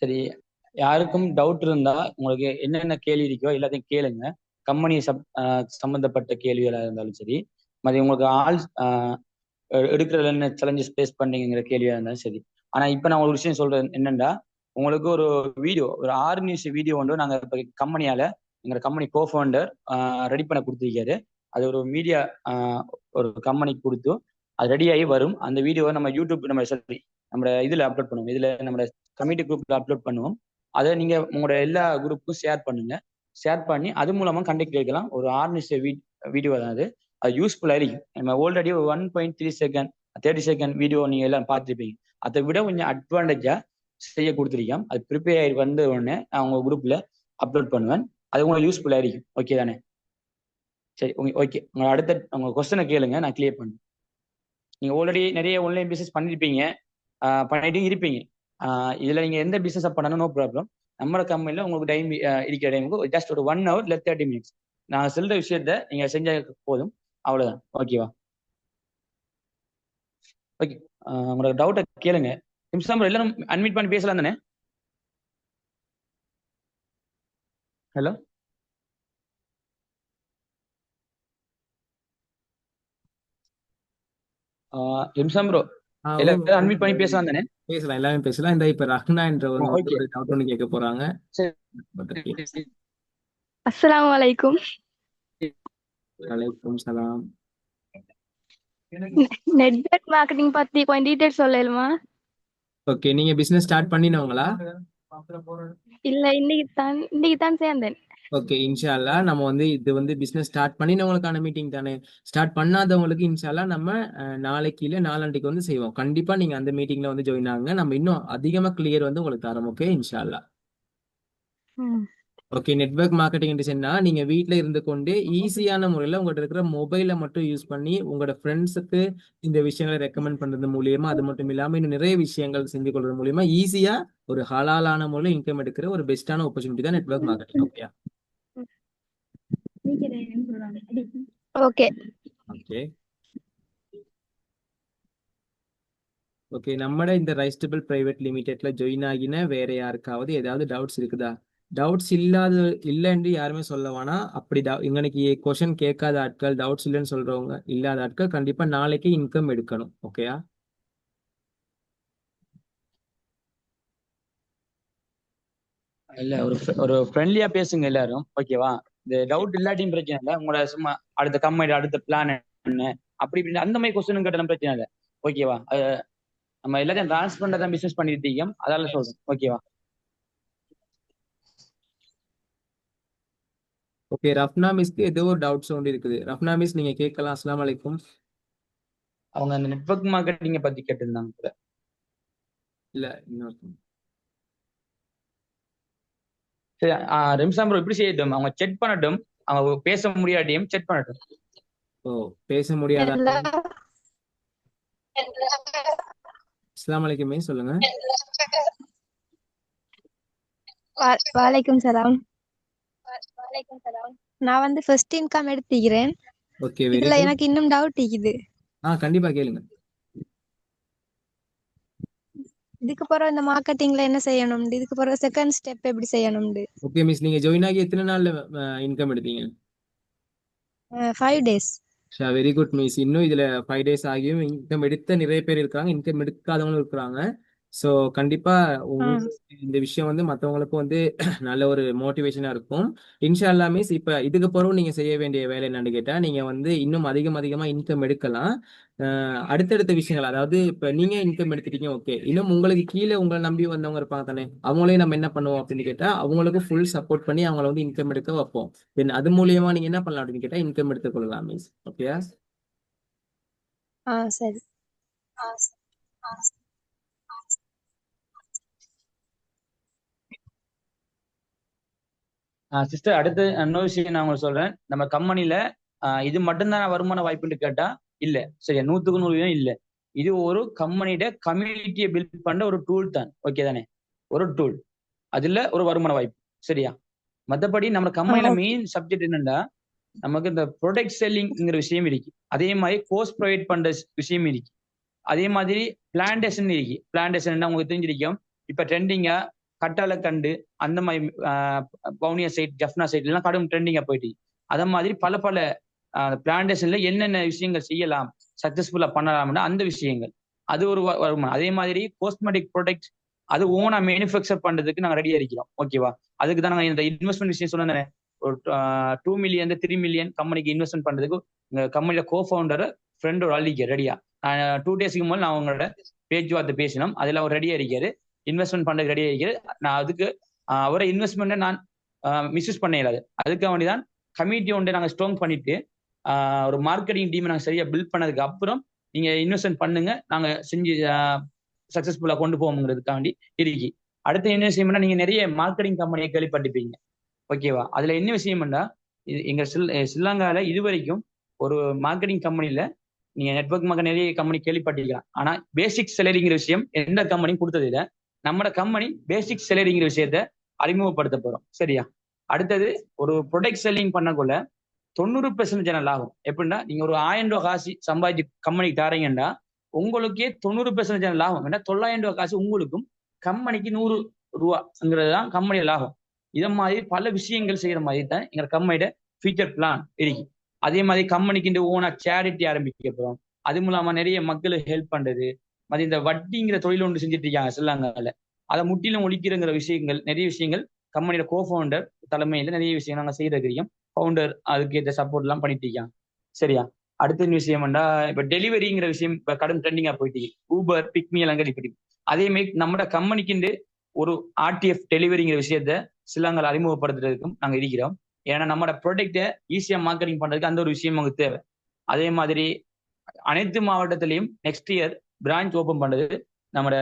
சரி, யாருக்கும் டவுட் இருந்தா உங்களுக்கு என்னென்ன கேள்வி இருக்கோ எல்லாத்தையும் கேளுங்க. கம்பெனி சம்பந்தப்பட்ட கேள்விகளா இருந்தாலும் சரி, மதிய உங்களுக்கு எடுக்கிறதுல என்ன சேலஞ்சஸ் ஃபேஸ் பண்ணீங்கிற கேள்வியா இருந்தாலும் சரி. ஆனா இப்ப நான் ஒரு விஷயம் சொல்றேன் என்னன்னா, உங்களுக்கு ஒரு வீடியோ, ஒரு 6 நிமிஷம் வீடியோ ஒன்று நாங்க இப்ப கம்பெனியால எங்க கம்பெனி கோஃபவுண்டர் ரெடி பண்ண கொடுத்துருக்காரு. அது ஒரு மீடியா ஒரு கம்பெனிக்கு கொடுத்து அது ரெடி ஆகி வரும். அந்த வீடியோவை நம்ம யூடியூப் நம்ம இதுல அப்லோட் பண்ணுவோம். இதுல நம்ம கம்யூனிட்டி குரூப்ல அப்லோட் பண்ணுவோம். அதை நீங்க உங்களோட எல்லா குரூப்புக்கும் ஷேர் பண்ணுங்க. ஷேர் பண்ணி அது மூலமா கண்டெக்ட் கேட்கலாம். ஒரு 6 நிமிஷம் வீடியோ தான் அது. அது யூஸ்ஃபுல்லா இருக்கும். நம்ம ஆல்ரெடி ஒரு 1.3 செகண்ட் 30 செகண்ட் வீடியோ நீங்க எல்லாம் பார்த்துருப்பீங்க. அதை விட கொஞ்சம் அட்வான்டேஜா செய்ய கொடுத்துருக்கேன். அது ப்ரிப்பேர் ஆகி வந்த உடனே நான் உங்க குரூப்ல அப்லோட் பண்ணுவேன். அது உங்களுக்கு யூஸ்ஃபுல்லா இருக்கும். ஓகே தானே? சரி, ஓகே. உங்க அடுத்த உங்க கொஸ்டினை கேளுங்க, நான் கிளியர் பண்ணுவேன். நீங்க ஆல்ரெடி நிறைய ஆன்லைன் பிசினஸ் பண்ணிருப்பீங்க, பண்ணிட்டு இருப்பீங்க. இதுல நீங்க எந்த பிசினஸ் பண்ணணும் நோ ப்ராப்ளம். நம்ம கம்பெனில உங்களுக்கு டைம் இருக்கிற டைமுக்கு ஜஸ்ட் ஒரு 1 hour இல்லை 30 minutes நான் சொல்ற விஷயத்த நீங்க செஞ்ச போதும். அவ்வளவுதான். ஓகேவா? ஓகே. உங்களோட டவுட்டை கேளுங்க. நிமிஷம் எல்லாரும் அட்மிட் பண்ணி பேசலாம் தானே? ஹலோ, நிமிஷம் ப்ரோ, எல்லாரும் அட்மிட் பண்ணி பேசலாம் தானே? பேசலாம், எல்லாமே பேசலாம். இந்த இப்ப ரஹ்னா என்றவங்க வந்து ஓகே. ஒரு டவுட் ஒன்று கேட்க போறாங்க. சரி. அஸ்ஸலாமு அலைக்கும். வலைக்கும் சலாம். நெட்வொர்க் மார்க்கெட்டிங் பத்தி கொஞ்சம் டீடைல் சொல்லலுமா? ஓகே, நீங்க பிசினஸ் ஸ்டார்ட் பண்ணினவங்களா? இல்ல, இன்னைக்கு தான் சேர்ந்தேன். ஓகே, இன்ஷா அல்லாஹ் நம்ம வந்து இது வந்து பிசினஸ் ஸ்டார்ட் பண்ணினவங்களுக்கான மீட்டிங் தானே. ஸ்டார்ட் பண்ணாதவங்களுக்கு இன்ஷா அல்லாஹ் நம்ம நாளைக்கு இல்ல நாளான்னைக்கு வந்து செய்வோம். கண்டிப்பா நீங்க அந்த மீட்டிங்ல வந்து ஜாயின் ஆகுங்க. நம்ம இன்னும் அதிகமா கிளியர் வந்து உங்களுக்கு தரோம். ஓகே, இன்ஷா அல்லாஹ். ஓகே, நெட்வொர்க் மார்க்கெட்டிங் சொன்னா நீங்க வீட்ல இருந்து கொண்டே ஈஸியான முறையில் உங்கள்கிட்ட இருக்கிற மொபைலை மட்டும் யூஸ் பண்ணி உங்களோட ஃப்ரெண்ட்ஸுக்கு இந்த விஷயங்களை ரெக்கமெண்ட் பண்றது மூலியமா, அது மட்டும் இல்லாம இன்னும் நிறைய விஷயங்கள் செஞ்சு கொள்றது மூலியமா ஈஸியா ஒரு ஹலாலான முறையில் இன்கம் எடுக்கிற ஒரு பெஸ்டான ஆப்பர்ச்சுனிட்டி தான் network marketing. Okay okay. Okay okay நம்மட இந்த ரைஸ்டபிள் பிரைவேட் லிமிடெட்ல ஜாயின் ஆகின வேற யாருக்காவது ஏதாவது டவுட்ஸ் இருக்குதா? டவுட்ஸ் இல்லைன்னு யாருமே சொல்ல வேணாம். அப்படி இன்னைக்கு கொஸ்டின் கேட்காத ஆட்கள், டவுட்ஸ் இல்லைன்னு சொல்றவங்க இல்லாத ஆட்கள் கண்டிப்பா நாளைக்கு இன்கம் எடுக்கணும். ஓகேயா? இல்ல, ஒரு ஃப்ரெண்ட்லியா பேசுங்க எல்லாரும். ஓகேவா? இந்த டவுட் இல்லாட்டியும் பிரச்சனை இல்லை. உங்களோட சும்மா அடுத்த கம்பெனி அடுத்த பிளான் என்ன அப்படி இப்படி அந்த மாதிரி கொஸ்டின் கேட்டாலும் பிரச்சனை இல்லை. ஓகேவா? நம்ம எல்லாத்தையும் டிரான்ஸ்பரண்டா தான் பிசினஸ் பண்ணிட்டு இருக்கோம். அதால சொல்றேன். ஓகேவா? ஓகே, ரஃப்னா மிஸ்க்கு ஏதோ ஒரு டவுட்ஸ் ஒன்று இருக்குது. ரஃப்னா மிஸ், நீங்க கேட்கலாம். அஸ்ஸலாமு அலைக்கும். அவங்க அந்த நெட்வொர்க் மார்க்கெட்டிங்க பத்தி கேட்டிருந்தாங்க கூட. இல்ல, இன்னொரு சரி, ரிம்சாம் ப்ரோ இப்படி செய்யட்டும், அவங்க செக் பண்ணட்டும். அவங்க பேச முடியாட்டியும் செக் பண்ணட்டும். ஓ, பேச முடியாத. அஸ்ஸலாமு அலைக்கும் மிஸ், சொல்லுங்க. வலைக்கும் சலாம். நான் வந்து ஃபர்ஸ்ட் இன்கம் எடுத்துக்கிறேன். ஓகே, வெரி இதுல குட். எனக்கு இன்னும் டவுட் இருக்குது. கண்டிப்பா கேளுங்க. இதுக்கு பிறகு இந்த மார்க்கெட்டிங்ல என்ன செய்யணும், இதுக்கு பிறகு செகண்ட் ஸ்டெப் எப்படி செய்யணும்? ஓகே மிஸ், நீங்க ஜாயின் ஆகி எத்தனை நாள்ல இன்கம் எடுத்தீங்க? 5 days. Very good miss. இன்னும் இதுல 5 days ஆகியும் இன்கம் எடுத்த நிறைய பேர் இருக்காங்க, இன்கம் எடுக்காதவங்களும் இருக்கிறாங்க. ஸோ கண்டிப்பா உங்களுக்கு இந்த விஷயம் வந்து மற்றவங்களுக்கும் வந்து நல்ல ஒரு மோட்டிவேஷனா இருக்கும். இன்ஷா அல்லாஹ் மிஸ், இப்ப இதுக்கு பிறகு நீங்க செய்ய வேண்டிய வேலை என்னன்னு கேட்டா, நீங்க வந்து இன்னும் அதிகமா இன்கம் எடுக்கலாம். அடுத்தடுத்த விஷயங்கள், அதாவது இப்ப நீங்க இன்கம் எடுத்துட்டீங்க, ஓகே, இன்னும் உங்களுக்கு கீழே உங்களை நம்பி வந்தவங்க இருப்பாங்க தானே, அவங்களையும் நம்ம என்ன பண்ணுவோம் அப்படின்னு கேட்டா, அவங்களுக்கு ஃபுல் சப்போர்ட் பண்ணி அவங்கள வந்து இன்கம் எடுக்க வைப்போம். தென் அது மூலியமா நீங்க என்ன பண்ணலாம் அப்படின்னு கேட்டா, இன்கம் எடுத்துக் கொள்ளலாம் மிஸ். ஓகேயா? சரி. சிஸ்டர், அடுத்து இன்னொரு விஷயம் நான் உங்களுக்கு சொல்றேன். நம்ம கம்பெனில இது மட்டும்தான் வருமான வாய்ப்புன்னு கேட்டா இல்ல. சரியா? 100% இல்ல. இது ஒரு கம்பெனியோட கம்யூனிட்டியை பில்ட் பண்ற ஒரு டூல் தான். ஓகே தானே? ஒரு டூல். அதுல ஒரு வருமான வாய்ப்பு. சரியா? மற்றபடி நம்ம கம்பெனில மெயின் சப்ஜெக்ட் என்னன்னா, நமக்கு இந்த ப்ரொடக்ட் செல்லிங்ங்கிற விஷயம் இருக்கு. அதே மாதிரி கோர்ஸ் ப்ரொவைட் பண்ற விஷயம் இருக்கு. அதே மாதிரி பிளான்டேஷன் இருக்கு. பிளான்டேஷன் உங்களுக்கு தெரிஞ்சிருக்கும். இப்ப ட்ரெண்டிங்கா கட்டால கண்டு அந்த மாதிரி பவுனியா சைட், ஜஃப்னா சைட் எல்லாம் கடும் ட்ரெண்டிங்கா போயிட்டு. அத மாதிரி பல பல பிளான்டேஷன்ல என்னென்ன விஷயங்கள் செய்யலாம், சக்சஸ்ஃபுல்லா பண்ணலாம்னா அந்த விஷயங்கள் அது ஒரு வருமானம். அதே மாதிரி காஸ்மெட்டிக் ப்ராடக்ட் அது ஓனா மேனுஃபேக்சர் பண்றதுக்கு நாங்க ரெடியா இருக்கிறோம். ஓகேவா? அதுக்கு தான் நாங்க இந்த இன்வெஸ்ட்மெண்ட் விஷயம் சொன்னேன். ஒரு 2 மில்லியன் 3 மில்லியன் கம்பெனிக்கு இன்வெஸ்ட்மெண்ட் பண்றதுக்கு இந்த கம்பெனியோட கோ-ஃபவுண்டர் ஃப்ரெண்டோட அள்ளிக்க ரெடியா. 2 டேஸ்க்கு முதல் நான் அவங்களோட பேச்சுவார்த்தை பேசினோம். அதுல அவர் ரெடியா இருக்காரு, இன்வெஸ்ட்மெண்ட் பண்றதுக்கு ரெடியா இருக்காரு. நான் அதுக்கு அவரை இன்வெஸ்ட்மெண்ட்டை நான் மிஸ்யூஸ் பண்ண இயலாது. அதுக்காக வேண்டிதான் கமிட்டி ஒன்றை நாங்கள் ஸ்ட்ராங் பண்ணிட்டு ஒரு மார்க்கெட்டிங் டீமை நாங்கள் சரியா பில்ட் பண்ணதுக்கு அப்புறம் நீங்க இன்வெஸ்ட்மெண்ட் பண்ணுங்க, நாங்க செஞ்சு சக்சஸ்ஃபுல்லா கொண்டு போவோங்கிறதுக்காண்டி இருக்கி. அடுத்த என்ன விஷயம்னா, நீங்க நிறைய மார்க்கெட்டிங் கம்பெனியை கேள்விப்பட்டிருப்பீங்க. ஓகேவா? அதுல என்ன விஷயம்னா, எங்க ஸ்ரீலங்கால இது வரைக்கும் ஒரு மார்க்கெட்டிங் கம்பெனில நீங்க நெட்வொர்க் மக்க நிறைய கம்பெனி கேள்விப்பட்டிருக்கலாம். ஆனா பேசிக் சேலரிங்கிற விஷயம் எந்த கம்பெனியும் கொடுத்தது இல்லை. நம்மளோட கம்பெனி பேசிக் சேலரிங்கிற விஷயத்த அறிமுகப்படுத்த போறோம். சரியா? அடுத்தது ஒரு ப்ரொடக்ட் செல்லிங் பண்ணக்குள்ள 90% லாபம். எப்படின்னா, நீங்க ஒரு 1000 ரூபாய் காசு சம்பாதிச்சு கம்பெனிக்கு தாரீங்கன்னா உங்களுக்கே 90% லாபம். ஏன்னா 900 ரூபாய் காசு உங்களுக்கும், கம்பெனிக்கு 100 ரூபாங்கிறது தான் கம்பெனியோட லாபம். இதை மாதிரி பல விஷயங்கள் செய்யற மாதிரி தான் எங்க கம்பெனியோட ஃபியூச்சர் பிளான் இருக்கு. அதே மாதிரி கம்பெனிக்கு ஓனா சேரிட்டி ஆரம்பிக்க போறோம். அது மூலமா நிறைய மக்களுக்கு ஹெல்ப் பண்றது. அது இந்த வட்டிங்கிற தொழில் ஒன்று செஞ்சுட்டு இருக்காங்க ஸ்ரீலங்கால. அதை முற்றிலும் ஒழிக்கிறங்கிற விஷயங்கள், நிறைய விஷயங்கள் கம்பெனியோட கோ-ஃபவுண்டர் தலைமையில நிறைய விஷயம் நாங்க செய்யறதுக்கு ஃபவுண்டர் அதுக்கு ஏற்ற சப்போர்ட் எல்லாம் பண்ணிட்டு இருக்காங்க. சரியா? அடுத்த விஷயம்டா, இப்ப டெலிவரிங்கிற விஷயம் இப்ப கடும் ட்ரெண்டிங்கா போயிட்டு, ஊபர், பிக்மி எல்லாம் கேள்விப்பட்டு. அதே மாதிரி நம்ம கம்பெனிக்கு ஒரு ஆர்டிஎஃப் டெலிவரிங்கிற விஷயத்த ஸ்ரீலங்கால அறிமுகப்படுத்துறதுக்கும் நாங்க இருக்கிறோம். ஏன்னா நம்மளோட ப்ராடக்டை ஈஸியா மார்க்கெட்டிங் பண்றதுக்கு அந்த ஒரு விஷயம் நமக்கு தேவை. அதே மாதிரி அனைத்து மாவட்டத்திலையும் நெக்ஸ்ட் இயர் பிரான்ச் ஓபன் பண்றது நம்மளோட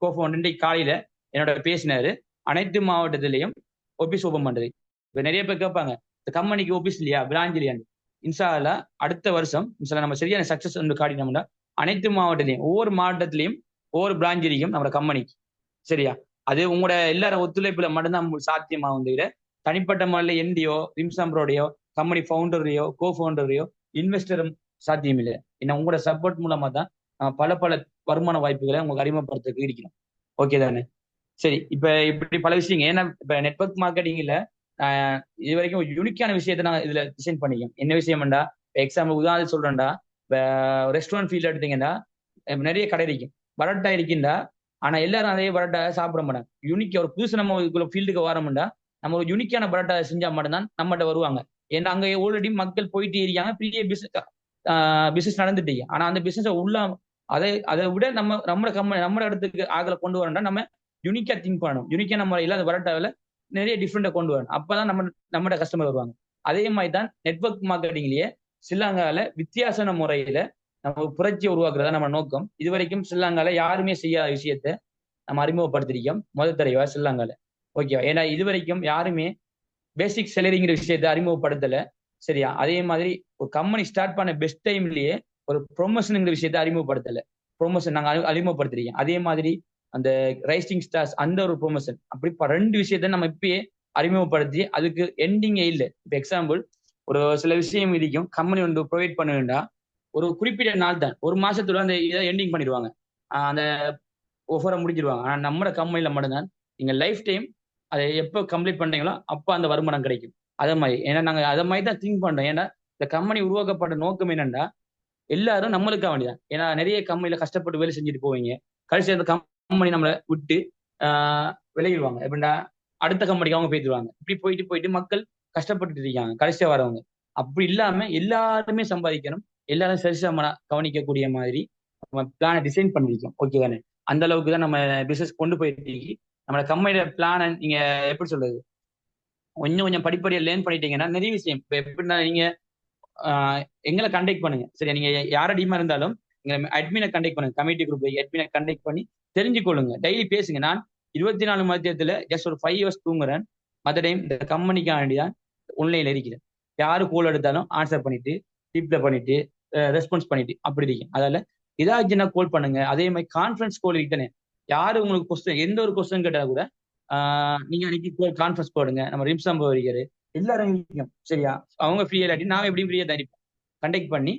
கோ-ஃபவுண்டர் காலையில என்னோட பேசினாரு. அனைத்து மாவட்டத்திலையும் ஆபீஸ் ஓபன் பண்றது. இப்ப நிறைய பேர் கேட்பாங்க, இந்த கம்பெனிக்கு ஆபீஸ் இல்லையா, பிரான்ச் இல்லையான்னு. இன்ஷா அல்லாஹ் அடுத்த வருஷம் நம்ம சரியான சக்சஸ் வந்து காட்டினோம்னா அனைத்து மாவட்டத்திலையும் ஒவ்வொரு மாவட்டத்திலையும் ஒவ்வொரு பிரான்ச் இருக்கும் நம்ம கம்பெனிக்கு. சரியா? அது உங்களோட எல்லாரும் ஒத்துழைப்புல மட்டும்தான் சாத்தியமாகும். தவிர தனிப்பட்ட முறையில் என்டியோ, ரிம்சாம்பரோடையோ, கம்பெனி ஃபவுண்டரையோ, கோ-ஃபவுண்டரையோ, இன்வெஸ்டரும் சாத்தியம் இல்லை. ஏன்னா உங்களோட சப்போர்ட் மூலமா தான் பல பல வருமான வாய்ப்புகளை உங்களுக்கு அறிமுகப்படுத்த இருக்கணும். ஓகே தானே? சரி, இப்ப இப்படி பல விஷயங்கள். ஏன்னா இப்ப நெட்வொர்க் மார்க்கெட்டிங்ல இது வரைக்கும் ஒரு யூனிக்கான விஷயத்த நான் இதுல டிசைன் பண்ணிக்கோம். என்ன விஷயம்டா, எக்ஸாம்பிள் உதாரணம் சொல்றேன்டா, ரெஸ்டாரண்ட் ஃபீல்ட் எடுத்தீங்கன்னா நிறைய கடை இருக்கும், பரோட்டா இருக்குண்டா. ஆனா எல்லாரும் அதே பரோட்டா சாப்பிட மாட்டாங்க. யூனிக்கா ஒரு புதுசு நம்ம இதுக்குள்ள ஃபீல்டுக்கு வரோம்டா, நம்ம ஒரு யூனிக்கான பரோட்டா செஞ்சா மட்டும்தான் நம்மகிட்ட வருவாங்க. ஏன்னா அங்க ஆல்ரெடி மக்கள் போயிட்டு இருக்காங்க, பெரிய பிசினஸ் நடந்துட்டு. ஆனா அந்த பிசினஸ் உள்ள அதை விட நம்ம கம்பெனி நம்ம இடத்துக்கு ஆகல கொண்டு வரணும்னா நம்ம யூனிக்கா திங்க் பண்ணணும். யூனிக்கான முறையில அந்த பரோட்டாவில் நிறைய டிஃப்ரெண்டா கொண்டு வரணும். அப்பதான் நம்மட கஸ்டமர் வருவாங்க. அதே மாதிரி தான் நெட்வொர்க் மார்க்கெட்டிங்லயே ஸ்ரீலங்கால வித்தியாசமான முறையில நம்ம புரட்சியை உருவாக்குறதா நம்ம நோக்கம். இது வரைக்கும் ஸ்ரீலங்கால யாருமே செய்யாத விஷயத்த நம்ம அறிமுகப்படுத்திருக்கோம் முதல் தடவையா ஸ்ரீலங்கால. ஓகேவா? ஏன்னா இது வரைக்கும் யாருமே பேசிக் சேலரிங்கிற விஷயத்த அறிமுகப்படுத்தல. சரியா? அதே மாதிரி ஒரு கம்பெனி ஸ்டார்ட் பண்ண பெஸ்ட் டைம்லயே ஒரு ப்ரொமோஷனுங்கிற விஷயத்த அறிமுகப்படுத்தல. ப்ரொமோஷன் நாங்க அறிமுகப்படுத்திருக்கோம். அதே மாதிரி அந்த ரைசிங் ஸ்டார்ஸ் அந்த ஒரு ப்ரொமோஷன், அப்படி 2 விஷயத்த நம்ம இப்பயே அறிமுகப்படுத்தி அதுக்கு எண்டிங்கே இல்லை. இப்போ எக்ஸாம்பிள் ஒரு சில விஷயம் இருக்கும், கம்பெனி வந்து ப்ரொவைட் பண்ண வேண்டாம், ஒரு குறிப்பிட்ட நாள் தான், ஒரு மாசத்துல அந்த இதை எண்டிங் பண்ணிடுவாங்க, அந்த ஒஃபரை முடிச்சிருவாங்க. ஆனா நம்ம கம்பெனில மட்டும்தான் நீங்க லைஃப் டைம் அதை எப்போ கம்ப்ளீட் பண்றீங்களோ அப்போ அந்த வருமானம் கிடைக்கும். அதே மாதிரி ஏன்னா நாங்க அதை மாதிரி தான் திங்க் பண்றோம். ஏன்னா இந்த கம்பெனி உருவாக்கப்பட்ட நோக்கம் என்னன்னா எல்லாரும் நம்மளுக்காக வேண்டியதான். ஏன்னா நிறைய கம்பெனில கஷ்டப்பட்டு வேலை செஞ்சுட்டு போவீங்க, கடைசி அந்த கம்பெனி நம்மளை விட்டு விலகிடுவாங்க. எப்படின்னா அடுத்த கம்பெனிக்கு அவங்க போயிடுவாங்க. இப்படி போயிட்டு போயிட்டு மக்கள் கஷ்டப்பட்டு இருக்காங்க கடைசியா வரவங்க. அப்படி இல்லாம எல்லாருமே சம்பாதிக்கணும், எல்லாரும் சரிசமனா கவனிக்கக்கூடிய மாதிரி நம்ம பிளானை டிசைன் பண்ணிருக்கோம். ஓகே தானே? அந்த அளவுக்கு தான் நம்ம பிசினஸ் கொண்டு போயிட்டு நம்ம கம்பெனியோட பிளானை நீங்க எப்படி சொல்றது, கொஞ்சம் கொஞ்சம் படிப்படியா லேர்ன் பண்ணிட்டீங்கன்னா நிறைய விஷயம். இப்ப எப்படின்னா நீங்க எங்களை கண்டெக்ட் பண்ணுங்க. சரியா? நீங்க யார டீமா இருந்தாலும் எங்க அட்மினை கண்டெக்ட் பண்ணுங்க, கமிட்டி குரூப் அட்மினை கண்டெக்ட் பண்ணி தெரிஞ்சுக்கொள்ளுங்க, டெய்லி பேசுங்க. நான் 24 மதியத்துல ஜஸ்ட் ஒரு 5 hours தூங்குறேன். மற்ற டைம் இந்த கம்பெனிக்காக வேண்டிதான் உண்மையில இருக்கிறேன். யாரு கோல் எடுத்தாலும் ஆன்சர் பண்ணிட்டு, ரிப்ளை பண்ணிட்டு, ரெஸ்பான்ஸ் பண்ணிட்டு அப்படி இருக்கேன். அதால ஏதாச்சுன்னா கோல் பண்ணுங்க. அதே மாதிரி கான்ஃபரன்ஸ் கோல் இருக்குதானே, யாரு உங்களுக்கு கொஸ்டின் எந்த ஒரு கொஸ்டின் கேட்டா கூட நீங்க அன்னைக்கு கான்ஃபரன்ஸ் போடுங்க. நம்ம ரிம்சாம்போ வருகிறாரு, எல்லாரும் இருக்கும். சரியா? அவங்க ஃப்ரீயா இல்லாட்டி நான் எப்படியும் ஃப்ரீயா தான் இருப்பேன். கண்டெக்ட் பண்ணி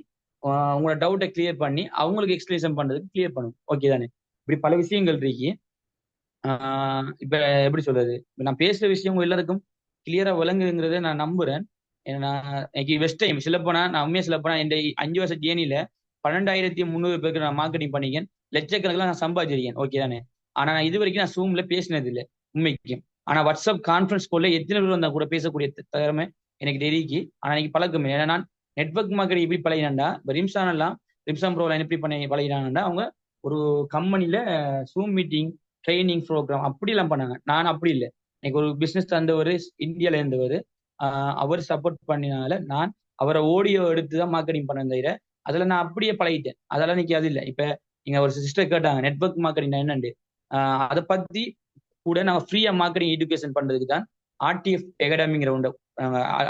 உங்களோட டவுட்டை கிளியர் பண்ணி அவங்களுக்கு எக்ஸ்பிளேஷன் பண்றதுக்கு கிளியர் பண்ணும். ஓகே தானே? இப்படி பல விஷயங்கள் இருக்கு. இப்ப எப்படி சொல்றது, இப்ப நான் பேசுற விஷயம் உங்க எல்லாருக்கும் கிளியரா விளங்குங்கிறத நான் நம்புறேன். ஏன்னா எனக்கு வெஸ்ட் டைம் சொல்லப்போனா, நான் உண்மையா சொல்லப்போனா இந்த 5 வருஷ ஜேர்னில 12,300 பேருக்கு நான் மார்க்கெட்டிங் பண்ணிக்கேன். லட்சக்கணக்கில் நான் சம்பாதிச்சிருக்கேன். ஓகே தானே. ஆனா நான் இது வரைக்கும் நான் ஜூம்ல பேசினது இல்லை உண்மைக்கும். ஆனா வாட்ஸ்அப் கான்ஃபரன்ஸ் கால்ல எத்தனை பேர் வந்தா கூட பேசக்கூடிய திறமை எனக்கு தெரிவிக்கு. ஆனா எனக்கு பழக்கம். ஏன்னா நான் நெட்வொர்க் மார்க்கெட்டிங் எப்படி பழகினாண்டா, இப்போ ரிம்சான் எல்லாம் ரிம்சான் ப்ரோலாம் எப்படி பண்ணி பழகினாங்கன்னா, அவங்க ஒரு கம்பெனில ஜூம் மீட்டிங் ட்ரைனிங் ப்ரோக்ராம் அப்படிலாம் பண்ணாங்க. நான் அப்படி இல்லை. எனக்கு ஒரு பிசினஸ் தந்தவர், இந்தியால இருந்தவர், அவர் சப்போர்ட் பண்ணினால நான் அவரை ஆடியோ எடுத்து தான் மார்க்கெட்டிங் பண்ண தவிர அதுல நான் அப்படியே பழகிட்டேன். அதெல்லாம் இன்னைக்கு அது இல்லை. இப்ப நீங்க ஒரு சிஸ்டர் கேட்டாங்க நெட்வொர்க் மார்க்கெட்டிங் என்னண்டு, அதை பத்தி கூட நாங்கள் ஃப்ரீயா மார்க்கெட்டிங் எஜுகேஷன் பண்றதுக்கு தான் ஆர்டிஎஃப் அகாடமிங்கிற ஒன்றை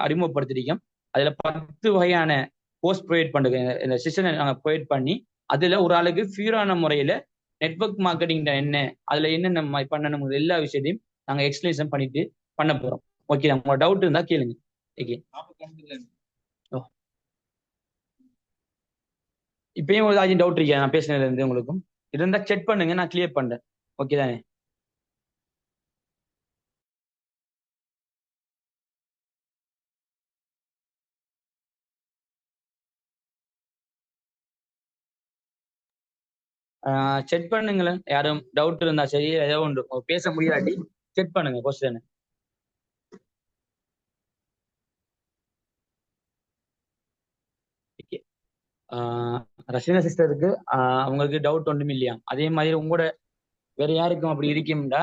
அறிமுகப்படுத்திருக்கோம். அதுல 10 வகையான கோர்ஸ் ப்ரொவைட் பண்றது, இந்த செஷனை நாங்கள் ப்ரொவைட் பண்ணி அதுல ஒரு ஆளுக்கு ஃபியூரான முறையில நெட்வொர்க் மார்க்கெட்டிங் என்ன, அதுல என்னென்ன பண்ணணும் எல்லா விஷயத்தையும் நாங்க எக்ஸ்பிளேஷன் பண்ணிட்டு பண்ண போறோம். ஓகே, உங்களோட டவுட் இருந்தா கேளுங்க. ஓகே, இப்பயும் ஏதாச்சும் டவுட் இருக்கா நான் பேசினதுல இருந்து உங்களுக்கும் இருந்தா செக் பண்ணுங்க, நான் கிளியர் பண்றேன். ஓகே தானே. செக் பண்ணுங்களேன், யாரும் டவுட் இருந்தா சரி, ஏதோ ஒன்று பேச முடியாட்டி செக் பண்ணுங்க கொஸ்டின். ரஷீனா சிஸ்டருக்கு அவங்களுக்கு டவுட் ஒன்றும் இல்லையா, அதே மாதிரி உங்களோட வேற யாருக்கும் அப்படி இருக்கும்டா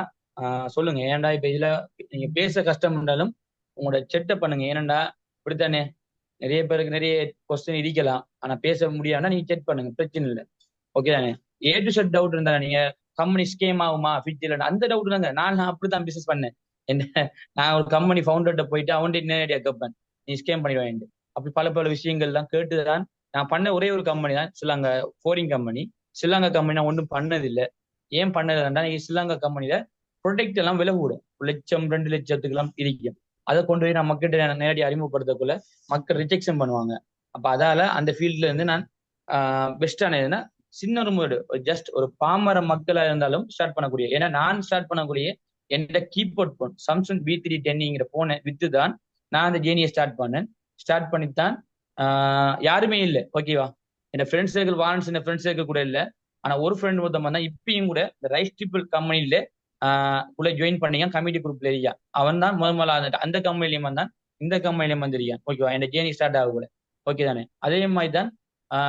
சொல்லுங்க. ஏன்டா இப்ப இதுல நீங்க பேச கஷ்டம் இருந்தாலும் உங்களோட செட்டை பண்ணுங்க. ஏனண்டா இப்படித்தானே நிறைய பேருக்கு நிறைய கொஸ்டின் இருக்கலாம், ஆனா பேச முடியாதுன்னா நீங்க செக் பண்ணுங்க, பிரச்சனை இல்லை. ஓகே தானே. ஏ டு செட் டவுட் இருந்தா நீங்க கம்பெனி ஸ்கேம் ஆகுமா ஃபிட் இல்லைன்னா அந்த டவுட் தாங்க. நான் அப்படித்தான் பிசினஸ் பண்ணேன். என்ன, நான் ஒரு கம்பெனி ஃபவுண்டர்கிட்ட போயிட்டு அவன்கிட்ட நேரடியாக கேட்பேன், நீ ஸ்கேம் பண்ணிடுவேன். அப்படி பல பல விஷயங்கள்லாம் கேட்டுதான் நான் பண்ண ஒரே ஒரு கம்பெனி தான் ஸ்ரீலங்கா ஃபோரிங் கம்பெனி. ஸ்ரீலங்கா கம்பெனி நான் ஒன்றும் பண்ணதில்லை. ஏன் பண்ணதுன்னா, ஸ்ரீலங்கா கம்பெனில ப்ரொடெக்ட் எல்லாம் விலை கூட 1,00,000 2,00,000 எல்லாம் இருக்கும். அதை கொண்டு போய் நான் மக்கள்கிட்ட நேரடி அறிமுகப்படுத்தக்குள்ள மக்கள் ரிஜெக்ஷன் பண்ணுவாங்க. அப்ப அதால அந்த ஃபீல்ட்ல இருந்து நான் பெஸ்டான எதுனா சின்ன ஒரு முறை ஜஸ்ட் ஒரு பாமர மக்களா இருந்தாலும் ஸ்டார்ட் பண்ணக்கூடிய, ஏன்னா நான் ஸ்டார்ட் பண்ணக்கூடிய என்கிட்ட கீபோர்ட் போன் சாம்சங் B310ங்கிற போனை வித்து தான் நான் அந்த ஜேர்னியை ஸ்டார்ட் பண்ணேன். ஸ்டார்ட் பண்ணித்தான் யாருமே இல்லை. ஓகேவா, என் ஃப்ரெண்ட்ஸ் சர்க்கிள் வாரன்ஸ் என் ஃப்ரெண்ட்ஸ் சர்க்கிள் கூட இல்லை. ஆனா ஒரு ஃப்ரெண்ட் ஒருத்தன் தான் இப்பயும் கூட இந்த ரைஸ் ட்ரிபிள் கம்பெனில உள்ள ஜாயின் பண்ணிங்க கமிட்டி குரூப்ல இருக்கியா. அவன் தான் முதல்ல அந்த கம்பெனிலையும் வந்தான், இந்த கம்பெனிலையும் வந்துருக்கான். ஓகேவா, என் ஜேர்னி ஸ்டார்ட் ஆக கூட. ஓகே தானே. அதே மாதிரி தான்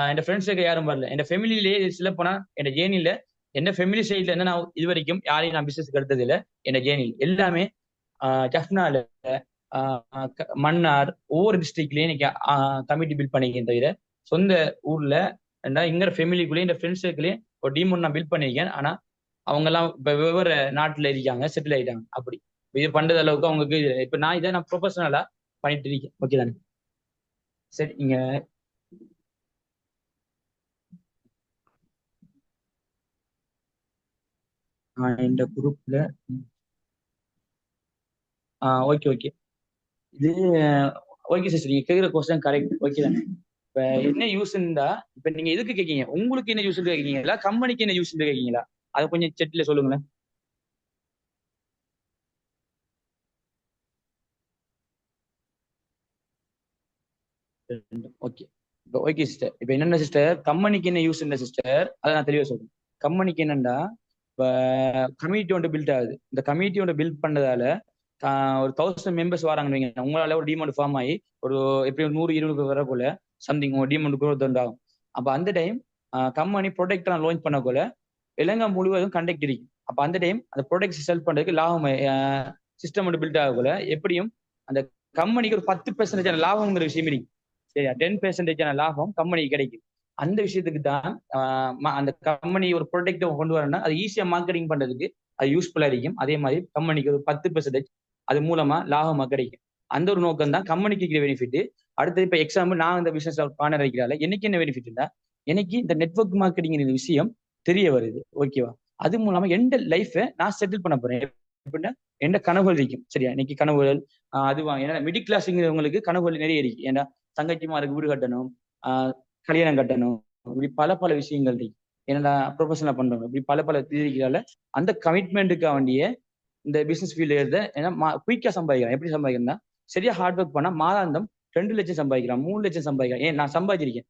என் ஃப்ரெண்ட்ஸுக்கு யாரும் வரல. என் ஃபேமிலியிலேயே சில போனா என் ஜேர்னில என் ஃபேமிலி சைட்ல இருந்து நான் இது வரைக்கும் யாரையும் நான் பிசினஸ்க்கு எடுத்தது இல்லை. என் ஜேர்னில் எல்லாமே ஜஃப்னால மன்னார் ஒவ்வொரு டிஸ்ட்ரிக்ட்லயும் இன்னைக்கு கமிட்டி பில்ட் பண்ணிக்கிறேன் தவிர சொந்த ஊர்ல இங்க ஃபேமிலிக்குள்ளேயும் இந்த ஃப்ரெண்ட்ஸ் சர்க்கிளையும் ஒரு டீம் நான் பில்ட் பண்ணியிருக்கேன். ஆனா அவங்க எல்லாம் இப்ப வெவ்வேறு நாட்டுல இருக்காங்க, செட்டில் ஆயிட்டாங்க. அப்படி இது பண்றது அளவுக்கு அவங்களுக்கு இப்ப நான் இதை நான் ப்ரொஃபஷனலா பண்ணிட்டு இருக்கேன். ஓகே தானே. சரி, இங்க இந்த குரூப்ல ஓகே ஓகே இது ஓகே சிஸ்டர், நீங்க கேட்குற கொஸ்டின் கரெக்ட். ஓகே தானே. இப்ப என்ன யூஸ்ன்றா, இப்ப நீங்க எதுக்கு கேட்கீங்க, உங்களுக்கு என்ன யூஸ் கேட்கீங்களா, கம்பெனிக்கு என்ன யூஸ் கேட்கீங்களா, அதை கொஞ்சம் செட்ல சொல்லுங்களேன். ஓகே, இப்போ ஓகே சிஸ்டர். இப்போ என்னென்ன சிஸ்டர் கம்பெனிக்கு என்ன யூஸ் இல்லை சிஸ்டர், அதை நான் தெளிவாக சொல்றேன். கம்பெனிக்கு என்னன்னா, இப்போ கம்யூனிட்டி ஒன்று பில்ட் ஆகுது. இந்த கம்யூனிட்டி ஒன்று பில்ட் பண்ணதால ஒரு 1000 மெம்பர்ஸ் வராங்கன்னு வைங்க, உங்களால ஒரு டிமாண்ட் ஃபார்ம் ஆகி ஒரு எப்படி 100-200 வரக்குள்ள சம்திங் ஒரு டிமாண்ட் குரோத் உண்டாகும். அப்போ அந்த டைம் கம்பெனி ப்ராடக்ட் லான்ச் பண்ணக்குள்ள இலங்கை முழுவதும் கண்டக்ட் இருக்கு. அப்போ அந்த டைம் அந்த ப்ராடக்ட் செல் பண்றதுக்கு லாபம் சிஸ்டம் ஒன்று பில்ட் ஆகக்குள்ள எப்படியும் அந்த கம்பெனிக்கு ஒரு 10% லாபம்ங்கிற விஷயம் இருக்கு. சரியா, 10% லாபம் கம்பெனிக்கு கிடைக்கும். அந்த விஷயத்துக்கு தான் அந்த கம்பெனி ஒரு ப்ராடக்ட் கொண்டு வரணும்னா அது ஈஸியா மார்க்கெட்டிங் பண்றதுக்கு அது யூஸ்ஃபுல்லா இருக்கும். அதே மாதிரி கம்பெனிக்கு ஒரு 10% அது மூலமா லாபமா கிடைக்கும். அந்த ஒரு நோக்கம் தான் கம்பெனிக்கு இருக்கிற பெனிஃபிட். அடுத்தது இப்ப எக்ஸாம்பிள் நான் இந்த பிசினஸ் பார்ட்னர் இருக்கிறால எனக்கு என்ன பெனிஃபிட்னா, எனக்கு இந்த நெட்வொர்க் மார்க்கெட்டிங் விஷயம் தெரிய வருது. ஓகேவா, அது மூலமா எந்த லைஃபை நான் செட்டில் பண்ண போறேன் அப்படின்னா எந்த கனவுகள் இருக்கும். சரியா, இன்னைக்கு கனவுகள் அதுவா, ஏன்னா மிடில் கிளாஸ்ங்கிறவங்களுக்கு கனவுகள் நிறைய இருக்கு. ஏன்னா தங்கச்சிமாருக்கு வீடு கட்டணும், கல்யாணம் கட்டணும், இப்படி பல பல விஷயங்கள் இருக்கு. என்னடா ப்ரொஃபஷனலாக பண்ணுறோம் இப்படி பல பல இருக்கிறால அந்த கமிட்மெண்ட்டுக்காக வேண்டிய இந்த பிசினஸ் ஃபீல்டு எடுத்து ஏன்னா குயிக்காக சம்பாதிக்கலாம். எப்படி சம்பாதிக்கிறேன்னா சரியா ஹார்ட் ஒர்க் பண்ணால் மாதாந்தம் 2 லட்சம் சம்பாதிக்கலாம், 3 லட்சம் சம்பாதிக்கலாம். ஏன் நான் சம்பாதிச்சிருக்கேன்.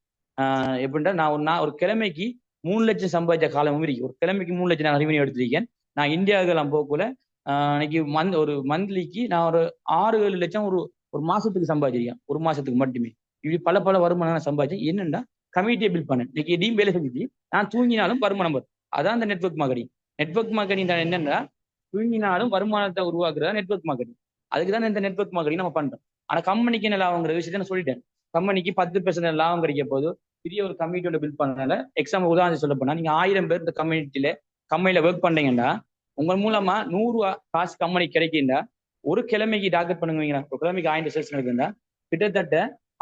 எப்படின்னா நான் ஒரு கிழமைக்கு 3 லட்சம் சம்பாதிச்ச காலமும் இருக்கு. ஒரு கிழமைக்கு 3 லட்சம் நான் ரெவன்யூ எடுத்திருக்கேன். நான் இந்தியாவுக்கெல்லாம் போகக்குள்ள இன்னைக்கு ஒரு மந்த்லிக்கு நான் ஒரு 6-7 லட்சம் ஒரு மாசத்துக்கு சம்பாதிச்சிருக்கேன். ஒரு மாசத்துக்கு மட்டுமே. இப்படி பல பல வருமானம் நான் சம்பாதிச்சேன். என்னன்னா கமிட்டியை பில்ட் பண்ணேன். இன்னைக்கு எதையும் வேலை செஞ்சுட்டு நான் தூங்கினாலும் வருமானம் வரும். அதான் அந்த நெட்வொர்க் மார்க்கெட்டிங். நெட்வொர்க் மார்க்கெட்டிங் தான் என்னன்னா தூங்கினாலும் வருமானத்தை உருவாக்குறதா நெட்வொர்க் மார்க்கெட்டிங். அதுக்கு தான் இந்த நெட்வொர்க் மார்க்கெட்டிங் நம்ம பண்றோம். ஆனா கம்பெனிக்கு என்ன லாபங்கிற விஷயத்த நான் சொல்லிட்டேன். கம்பெனிக்கு 10% லாபம் கிடைக்க போது பெரிய ஒரு கம்யூனிட்டியோட பில்ட் பண்ணனால எக்ஸாம்பிள் உதாரணம் சொல்ல போனா நீங்க 1000 பேர் இந்த கம்பெனில ஒர்க் பண்றீங்கன்னா உங்க மூலமா 100 காசு கம்பெனி கிடைக்குண்டா ஒரு கிழமைக்கு டார்கெட் பண்ணுவீங்க. ஒரு கிழமைக்கு 1000 சேல்ஸ் நடக்குதுன்னா கிட்டத்தட்ட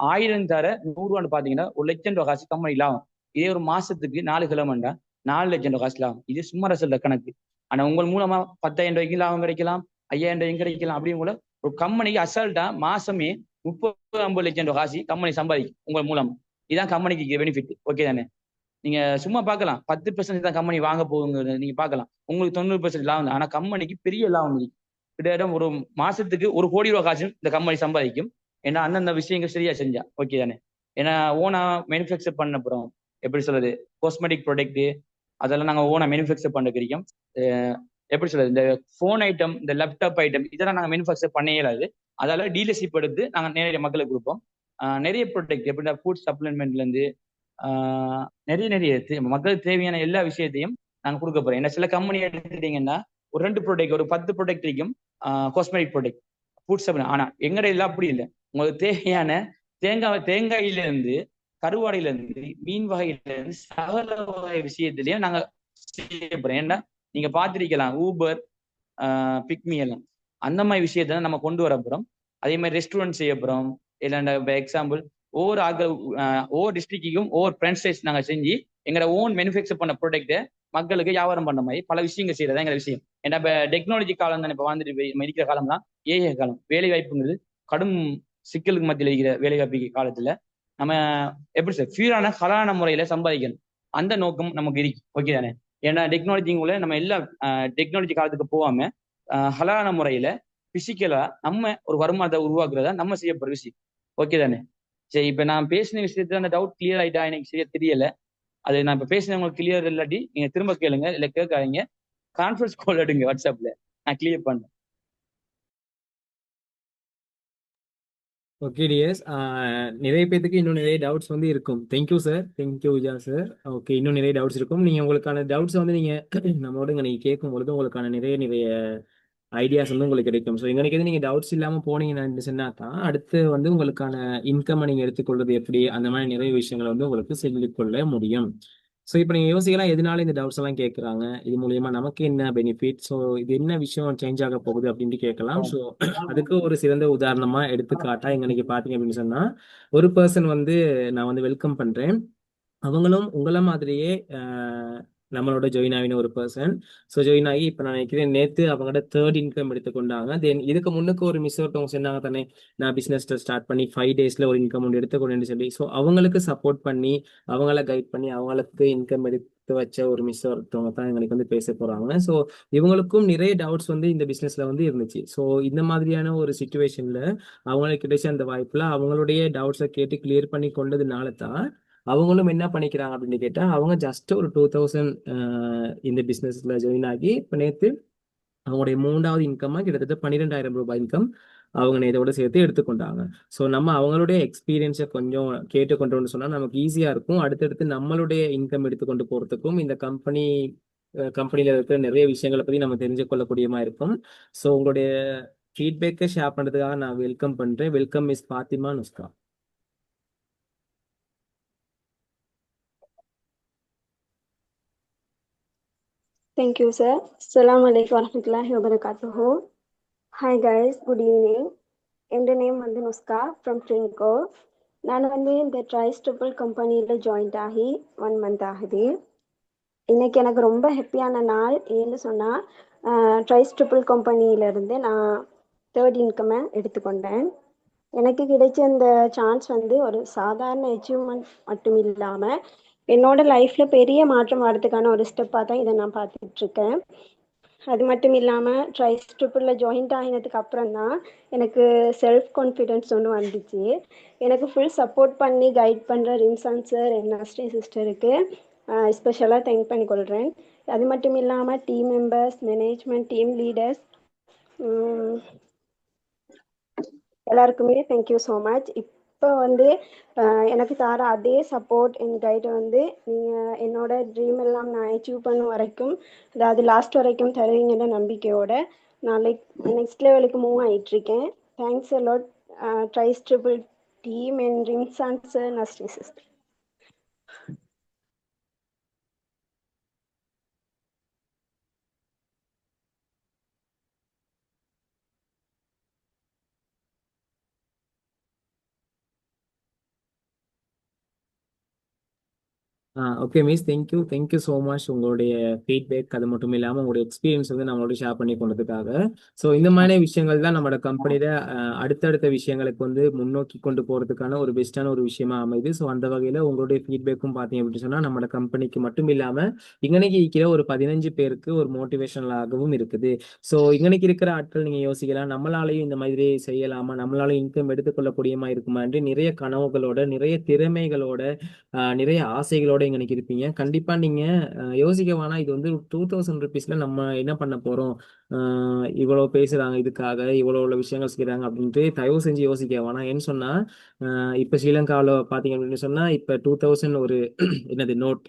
1000 தர 100 பாத்தீங்கன்னா 1 லட்சம் ரூபாய் காசு கம்பெனி லாபம். இதே ஒரு மாசத்துக்கு 4 கிழமைண்டா 4 லட்சம் ரூபாய் காசு லாபம். இது சும்மா சொல்ற கணக்கு. ஆனா உங்கள் மூலமா 10,000 ரூபாய்க்கு லாபம் கிடைக்கலாம், 5,000 ரூபாய்க்கு கிடைக்கலாம். அப்படியும் கூட ஒரு கம்பெனிக்கு அசால்ட்டா மாசமே 30-50 லட்சம் ரூபாய் காசு கம்பெனி சம்பாதிக்கும் உங்கள் மூலமா. இதுதான் கம்பெனிக்கு பெனிஃபிட். ஓகே தானே? நீங்க சும்மா பார்க்கலாம் 10% தான் கம்பெனி வாங்க போகுங்கிறது நீங்க பார்க்கலாம். உங்களுக்கு 90% லாபம் தான். ஆனா கம்பெனிக்கு பெரிய லாபம் இருக்கு. கிட்டத்தட்ட ஒரு மாசத்துக்கு 1 கோடி ரூபாய் காசு இந்த கம்பெனி சம்பாதிக்கும். ஏன்னா அந்தந்த விஷயங்கள் சரியா செஞ்சா. ஓகே தானே? ஏன்னா ஓனா மேனுஃபேக்சர் பண்ண அப்புறம் எப்படி சொல்றது காஸ்மெட்டிக் ப்ராடக்ட் அதெல்லாம் நாங்க ஓனா மேனுஃபேக்சர் பண்ண கிடைக்கும். எப்படி சொல்றது இந்த போன் ஐட்டம், இந்த லேப்டாப் ஐட்டம் இதெல்லாம் நாங்க மேனுஃபேக்சர் பண்ண இயலாது. அதால டீலர்ஷிப் எடுத்து நாங்க நேரடியாக மக்களுக்கு கொடுப்போம். நிறைய ப்ராடக்ட் எப்படின்னா ஃபுட் சப்ளிமெண்ட்ல இருந்து நிறைய மக்களுக்கு தேவையான எல்லா விஷயத்தையும் நாங்க கொடுக்க போறோம். ஏன்னா சில கம்பெனி எடுத்துட்டீங்கன்னா ஒரு 2 ப்ராடக்ட் ஒரு 10 ப்ராடக்ட் இருக்கும் காஸ்மெட்டிக் ப்ராடக்ட் ஃபுட் சப்ளிமெண்ட். ஆனா எங்கட எல்லாம் அப்படி இல்லை. உங்களுக்கு தேவையான தேங்காயில இருந்து கருவாடையில இருந்து மீன் வகையில இருந்து சகல வகை விஷயத்திலயும் நாங்க செய்ய போறோம். ஏன்னா நீங்க பார்த்திருக்கலாம் ஊபர் பிக்மி எல்லாம் அந்த மாதிரி விஷயத்த நம்ம கொண்டு வர போறோம். அதே மாதிரி ரெஸ்டாரண்ட் செய்ய போறோம். இல்லைன்னா எக்ஸாம்பிள் ஒவ்வொரு டிஸ்ட்ரிக்ட்டுக்கும் ஒவ்வொரு பிரான்ச்சைஸ் நாங்க செஞ்சு எங்களோட ஓன் மேனுஃபேக்சர் பண்ண ப்ராடக்ட்டை மக்களுக்கு வியாபாரம் பண்ண மாதிரி பல விஷயங்கள் செய்யறதா எங்க விஷயம். ஏன்னா இப்ப டெக்னாலஜி காலம் தான் இப்ப வந்துட்டு இருக்கிற காலம் தான் ஏஐ காலம். வேலை வாய்ப்புங்கிறது கடும் சிக்கலுக்கு மத்தியில் இருக்கிற வேலை வாய்ப்பு காலத்துல நம்ம எப்படி சார் ஃபியூரான ஹலான முறையில சம்பாதிக்கணும். அந்த நோக்கம் நமக்கு இருக்கு. ஓகே தானே? ஏன்னா டெக்னாலஜிங்குள்ள நம்ம எல்லா டெக்னாலஜி காலத்துக்கு போகாம ஹலான முறையில பிசிக்கலா நம்ம ஒரு வருமானத்தை உருவாக்குறதா நம்ம செய்யப்படுற விஷயம். ஓகே தானே? சரி, இப்ப நான் பேசின விஷயத்துல அந்த டவுட் கிளியர் ஆயிட்டா எனக்கு சரியா தெரியல. அது நான் இப்ப பேசினவங்களுக்கு கிளியர் இல்லாட்டி நீங்க திரும்ப கேளுங்க, இல்ல கேட்காதீங்க. கான்ஃபரன்ஸ் கால் எடுங்க வாட்ஸ்அப்ல, நான் கிளியர் பண்ணேன். ஓகே டிஎஸ், நிறைய பேத்துக்கு இன்னும் நிறைய டவுட்ஸ் வந்து இருக்கும். Thank you sir, thank you Vijaya sir. Okay, இன்னும் நிறைய டவுட்ஸ் இருக்கும். நீங்கள் உங்களுக்கான டவுட்ஸ் வந்து நீங்கள் நம்மளோட நீங்கள் கேட்கும் பொழுது உங்களுக்கான நிறைய ஐடியாஸ் வந்து உங்களுக்கு கிடைக்கும். ஸோ எங்களுக்கு எது நீங்கள் டவுட்ஸ் இல்லாமல் போனீங்கன்னு சொன்னா தான் அடுத்து வந்து உங்களுக்கான இன்கம்மை நீங்கள் எடுத்துக்கொள்வது எப்படி அந்த மாதிரி நிறைய விஷயங்களை வந்து உங்களுக்கு சொல்லிக்கொள்ள முடியும். ஸோ இப்போ நீங்கள் யோசிக்கலாம் எதனால இந்த டவுட்ஸ் எல்லாம் கேட்குறாங்க, இது மூலியமா நமக்கு என்ன பெனிஃபிட், ஸோ இது என்ன விஷயம் சேஞ்ச் ஆக போகுது அப்படின்ட்டு கேட்கலாம். ஸோ அதுக்கு ஒரு சிறந்த உதாரணமா எடுத்துக்காட்டா எங்களுக்கு பார்த்தீங்க அப்படின்னு சொன்னா ஒரு பர்சன் வந்து நான் வந்து வெல்கம் பண்றேன். அவங்களும் உங்களை மாதிரியே நம்மளோட ஜாயின் ஆகின ஒரு பர்சன். ஸோ ஜாயின் ஆகி இப்போ நான் நினைக்கிறேன் நேற்று அவங்களோட 3rd இன்கம் எடுத்துக்கொண்டாங்க. தென் இதுக்கு முன்னுக்கு ஒரு மிஸ் ஒருத்தவங்க சொன்னாங்க தானே நான் பிஸ்னஸ் ஸ்டார்ட் பண்ணி 5 டேஸ்ல ஒரு இன்கம் ஒன்று எடுத்துக்கொண்டேன்னு சொல்லி. ஸோ அவங்களுக்கு சப்போர்ட் பண்ணி அவங்கள கைட் பண்ணி அவங்களுக்கு இன்கம் எடுத்து வச்ச ஒரு மிஸ் ஒருத்தவங்க தான் எங்களுக்கு வந்து பேச போறாங்க. ஸோ இவங்களுக்கும் நிறைய டவுட்ஸ் வந்து இந்த பிஸ்னஸ்ல வந்து இருந்துச்சு. ஸோ இந்த மாதிரியான ஒரு சுச்சுவேஷன்ல அவங்களுக்கு கிடைச்ச அந்த வாய்ப்புல அவங்களுடைய டவுட்ஸை கேட்டு கிளியர் பண்ணி கொண்டதுனால தான் அவங்களும் என்ன பண்ணிக்கிறாங்க அப்படின்னு கேட்டா அவங்க ஜஸ்ட் ஒரு 2000 இந்த பிசினஸ்ல ஜாயின் ஆகி இப்போ நேற்று அவங்களுடைய 3வது இன்கம்மா கிட்டத்தட்ட 12,000 ரூபாய் இன்கம் அவங்க இதோட சேர்த்து எடுத்துக்கொண்டாங்க. ஸோ நம்ம அவங்களுடைய எக்ஸ்பீரியன்ஸை கொஞ்சம் கேட்டுக்கொண்டோம்னு சொன்னா நமக்கு ஈஸியா இருக்கும். அடுத்தடுத்து நம்மளுடைய இன்கம் எடுத்துக்கொண்டு போறதுக்கும் இந்த கம்பெனியில இருக்கிற நிறைய விஷயங்களை பத்தி நம்ம தெரிஞ்சு கொள்ளக்கூடியமா இருக்கும். ஸோ உங்களுடைய ஃபீட்பேக்கை ஷேர் பண்றதுக்காக நான் வெல்கம் பண்றேன். Welcome miss Fathima Nuska. Thank you, sir. Assalamu alaikum warahmatullahi wabarakatuh. Hi guys, good evening. என்னோட நேம் வந்து நுஸ்கா ஃப்ரம் ட்ரிங்கோ. நான் வந்து இந்த ட்ரைஸ் ட்ரிபிள் கம்பெனியில் ஜாயின்ட் ஆகி 1 month ஆகுது. இன்னைக்கு எனக்கு ரொம்ப ஹாப்பியான நாள். ஏன்னு சொன்னால் ட்ரைஸ் ட்ரிபிள் கம்பெனியிலேருந்து நான் 3rd இன்கம்மை எடுத்துக்கொண்டேன். எனக்கு கிடைச்ச இந்த சான்ஸ் வந்து ஒரு சாதாரண அச்சீவ்மெண்ட் மட்டும் இல்லாமல் என்னோட லைஃப்ல பெரிய மாற்றம் வரதுக்கான ஒரு ஸ்டெப்பாக தான் இதை நான் பார்த்துட்டு இருக்கேன். அது மட்டும் இல்லாமல் ட்ரைஸ் ட்ரிப்பிளில் ஜாயின்ட் ஆகினதுக்கு அப்புறம் தான் எனக்கு செல்ஃப் கான்ஃபிடென்ஸ் ஒன்று வந்துச்சு. எனக்கு ஃபுல் சப்போர்ட் பண்ணி கைட் பண்ணுற ரிம்சான் சார் நஸ்ரீ சிஸ்டருக்கு ஸ்பெஷலாக தேங்க் பண்ணிக்கொள்கிறேன். அது மட்டும் இல்லாமல் team members, management, team leaders எல்லாருக்குமே தேங்க்யூ ஸோ மச். இப்போ வந்து எனக்கு தர அதே சப்போர்ட் என் கைடை வந்து நீங்கள் என்னோட ட்ரீம் எல்லாம் நான் அச்சீவ் பண்ண வரைக்கும், அதாவது லாஸ்ட் வரைக்கும் தருவீங்கன்ற நம்பிக்கையோட நான் நெக்ஸ்ட் லெவலுக்கு மூவ் ஆகிட்டுருக்கேன். Thanks a lot tries triple team and Rimzan sir, Nasri sister. Okay miss, thank you so much உங்களுடைய ஃபீட்பேக், அது மட்டும் இல்லாமல் உங்களுடைய எக்ஸ்பீரியன்ஸ் வந்து நம்மளோட ஷேர் பண்ணி கொண்டதுக்காக. ஸோ இந்த மாதிரி விஷயங்கள் தான் நம்மளோட கம்பெனியில் அடுத்தடுத்த விஷயங்களுக்கு வந்து முன்னோக்கி கொண்டு போகிறதுக்கான ஒரு பெஸ்ட்டான ஒரு விஷயமா அமைது. ஸோ அந்த வகையில் உங்களுடைய ஃபீட்பேக்கும் பார்த்தீங்க அப்படின்னு சொன்னால் நம்மளோட கம்பெனிக்கு மட்டும் இல்லாமல் இங்கனைக்கு இருக்கிற ஒரு 15 பேருக்கு ஒரு மோட்டிவேஷனலாகவும் இருக்குது. ஸோ இங்கனைக்கு இருக்கிற ஆட்கள் நீங்கள் யோசிக்கலாம், நம்மளாலையும் இந்த மாதிரி செய்யலாமா, நம்மளாலையும் இன்கம் எடுத்துக்கொள்ளக்கூடியமா இருக்குமா என்று நிறைய கனவுகளோட, நிறைய திறமைகளோட, நிறைய ஆசைகளோட இங்க இருப்பீங்க. கண்டிப்பா நீங்க யோசிக்க வேணாம், இது வந்து 2000 ருபீஸ்ல நம்ம என்ன பண்ண போறோம், இவ்வளவு பேசுறாங்க, இதுக்காக இவ்வளவு உள்ள விஷயங்கள் செய்யறாங்க அப்படின்ட்டு தயவு செஞ்சு யோசிக்க வேணாம். ஏன்னு சொன்னா இப்ப ஸ்ரீலங்காவில் பாத்தீங்க அப்படின்னு சொன்னா இப்ப 2000 ஒரு என்னது நோட்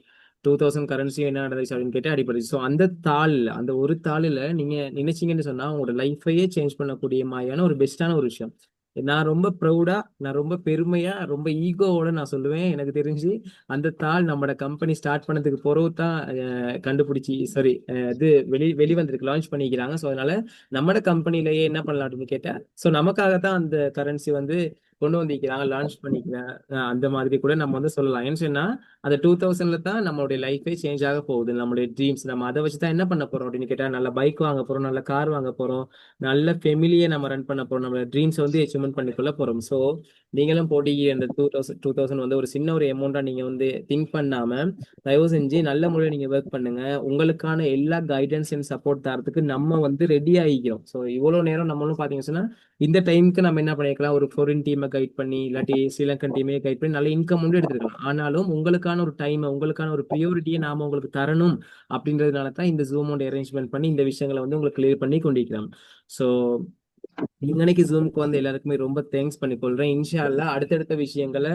2000 கரன்சியும் என்ன நடந்துச்சு அப்படின்னு கேட்டு அடிப்படை. ஸோ அந்த தாள், அந்த ஒரு தாளில் நீங்க நினைச்சீங்கன்னு சொன்னா உங்களோட லைஃபையே சேஞ்ச் பண்ணக்கூடிய மாதிரியான ஒரு பெஸ்டான ஒரு விஷயம். நான் ரொம்ப ப்ரௌடா, நான் ரொம்ப பெருமையா, ரொம்ப ஈகோவோட நான் சொல்லுவேன், எனக்கு தெரிஞ்சு அந்த தாள் நம்மளோட கம்பெனி ஸ்டார்ட் பண்ணதுக்கு பிறகு தான் கண்டுபிடிச்சி சாரி இது வெளிவந்திருக்கு, லான்ச் பண்ணிக்கிறாங்க. ஸோ அதனால நம்மளோட கம்பெனிலேயே என்ன பண்ணலாம் அப்படின்னு கேட்டேன். ஸோ நமக்காக தான் அந்த கரன்சி வந்து கொண்டு வந்திருக்கிறாங்க, லான்ச் பண்ணிக்கிறேன். அந்த மாதிரி கூட நம்ம வந்து சொல்லலாம். ஏன்னு சொன்னா அந்த 2000ல தான் நம்மளுடைய லைஃபே சேஞ்ச் ஆக போகுது. நம்மளுடைய ட்ரீம்ஸ் நம்ம அதை வச்சு தான் என்ன பண்ண போறோம் அப்படின்னு கேட்டா, நல்ல பைக் வாங்க போறோம், நல்ல கார் வாங்க போறோம், நல்ல ஃபெமிலியை நம்ம ரன் பண்ண போறோம், நம்ம ட்ரீம்ஸ் வந்து அச்சீவ்மெண்ட் பண்ணிக்கொள்ள போறோம். ஸோ நீங்களும் போட்டி அந்த 2000 வந்து ஒரு சின்ன ஒரு அமௌண்டா நீங்க வந்து திங்க் பண்ணாம தயவு செஞ்சு நல்ல முறையில் நீங்க ஒர்க் பண்ணுங்க. உங்களுக்கான எல்லா கைடன்ஸ் அண்ட் சப்போர்ட் தரத்துக்கு நம்ம வந்து ரெடி ஆகிக்கிறோம். ஸோ இவ்வளவு நேரம் நம்மளும் பாத்தீங்கன்னா சொன்னா இந்த டைமுக்கு நம்ம என்ன பண்ணிக்கலாம், ஒரு ஃபாரின் டீமை கைட் பண்ணி இல்லாட்டி ஸ்ரீலங்கன் டீமே கைட் பண்ணி நல்ல இன்கம் வந்து எடுத்துருக்கலாம். ஆனாலும் உங்களுக்கான ஒரு டைம், உங்களுக்கான ஒரு ப்ரியோரிட்டியை நாம உங்களுக்கு தரணும் அப்படின்றதுனால தான் இந்த ஜூம் அரேஞ்ச்மெண்ட் பண்ணி இந்த விஷயங்களை வந்து உங்களுக்கு கிளியர் பண்ணி கொண்டிருக்கிறோம். ஸோ இன்னைக்கு ஜூமுக்கு வந்து எல்லாருக்குமே ரொம்ப தேங்க்ஸ் பண்ணிக்கொள்றேன். இன்ஷா அல்லாஹ் அடுத்தடுத்த விஷயங்களை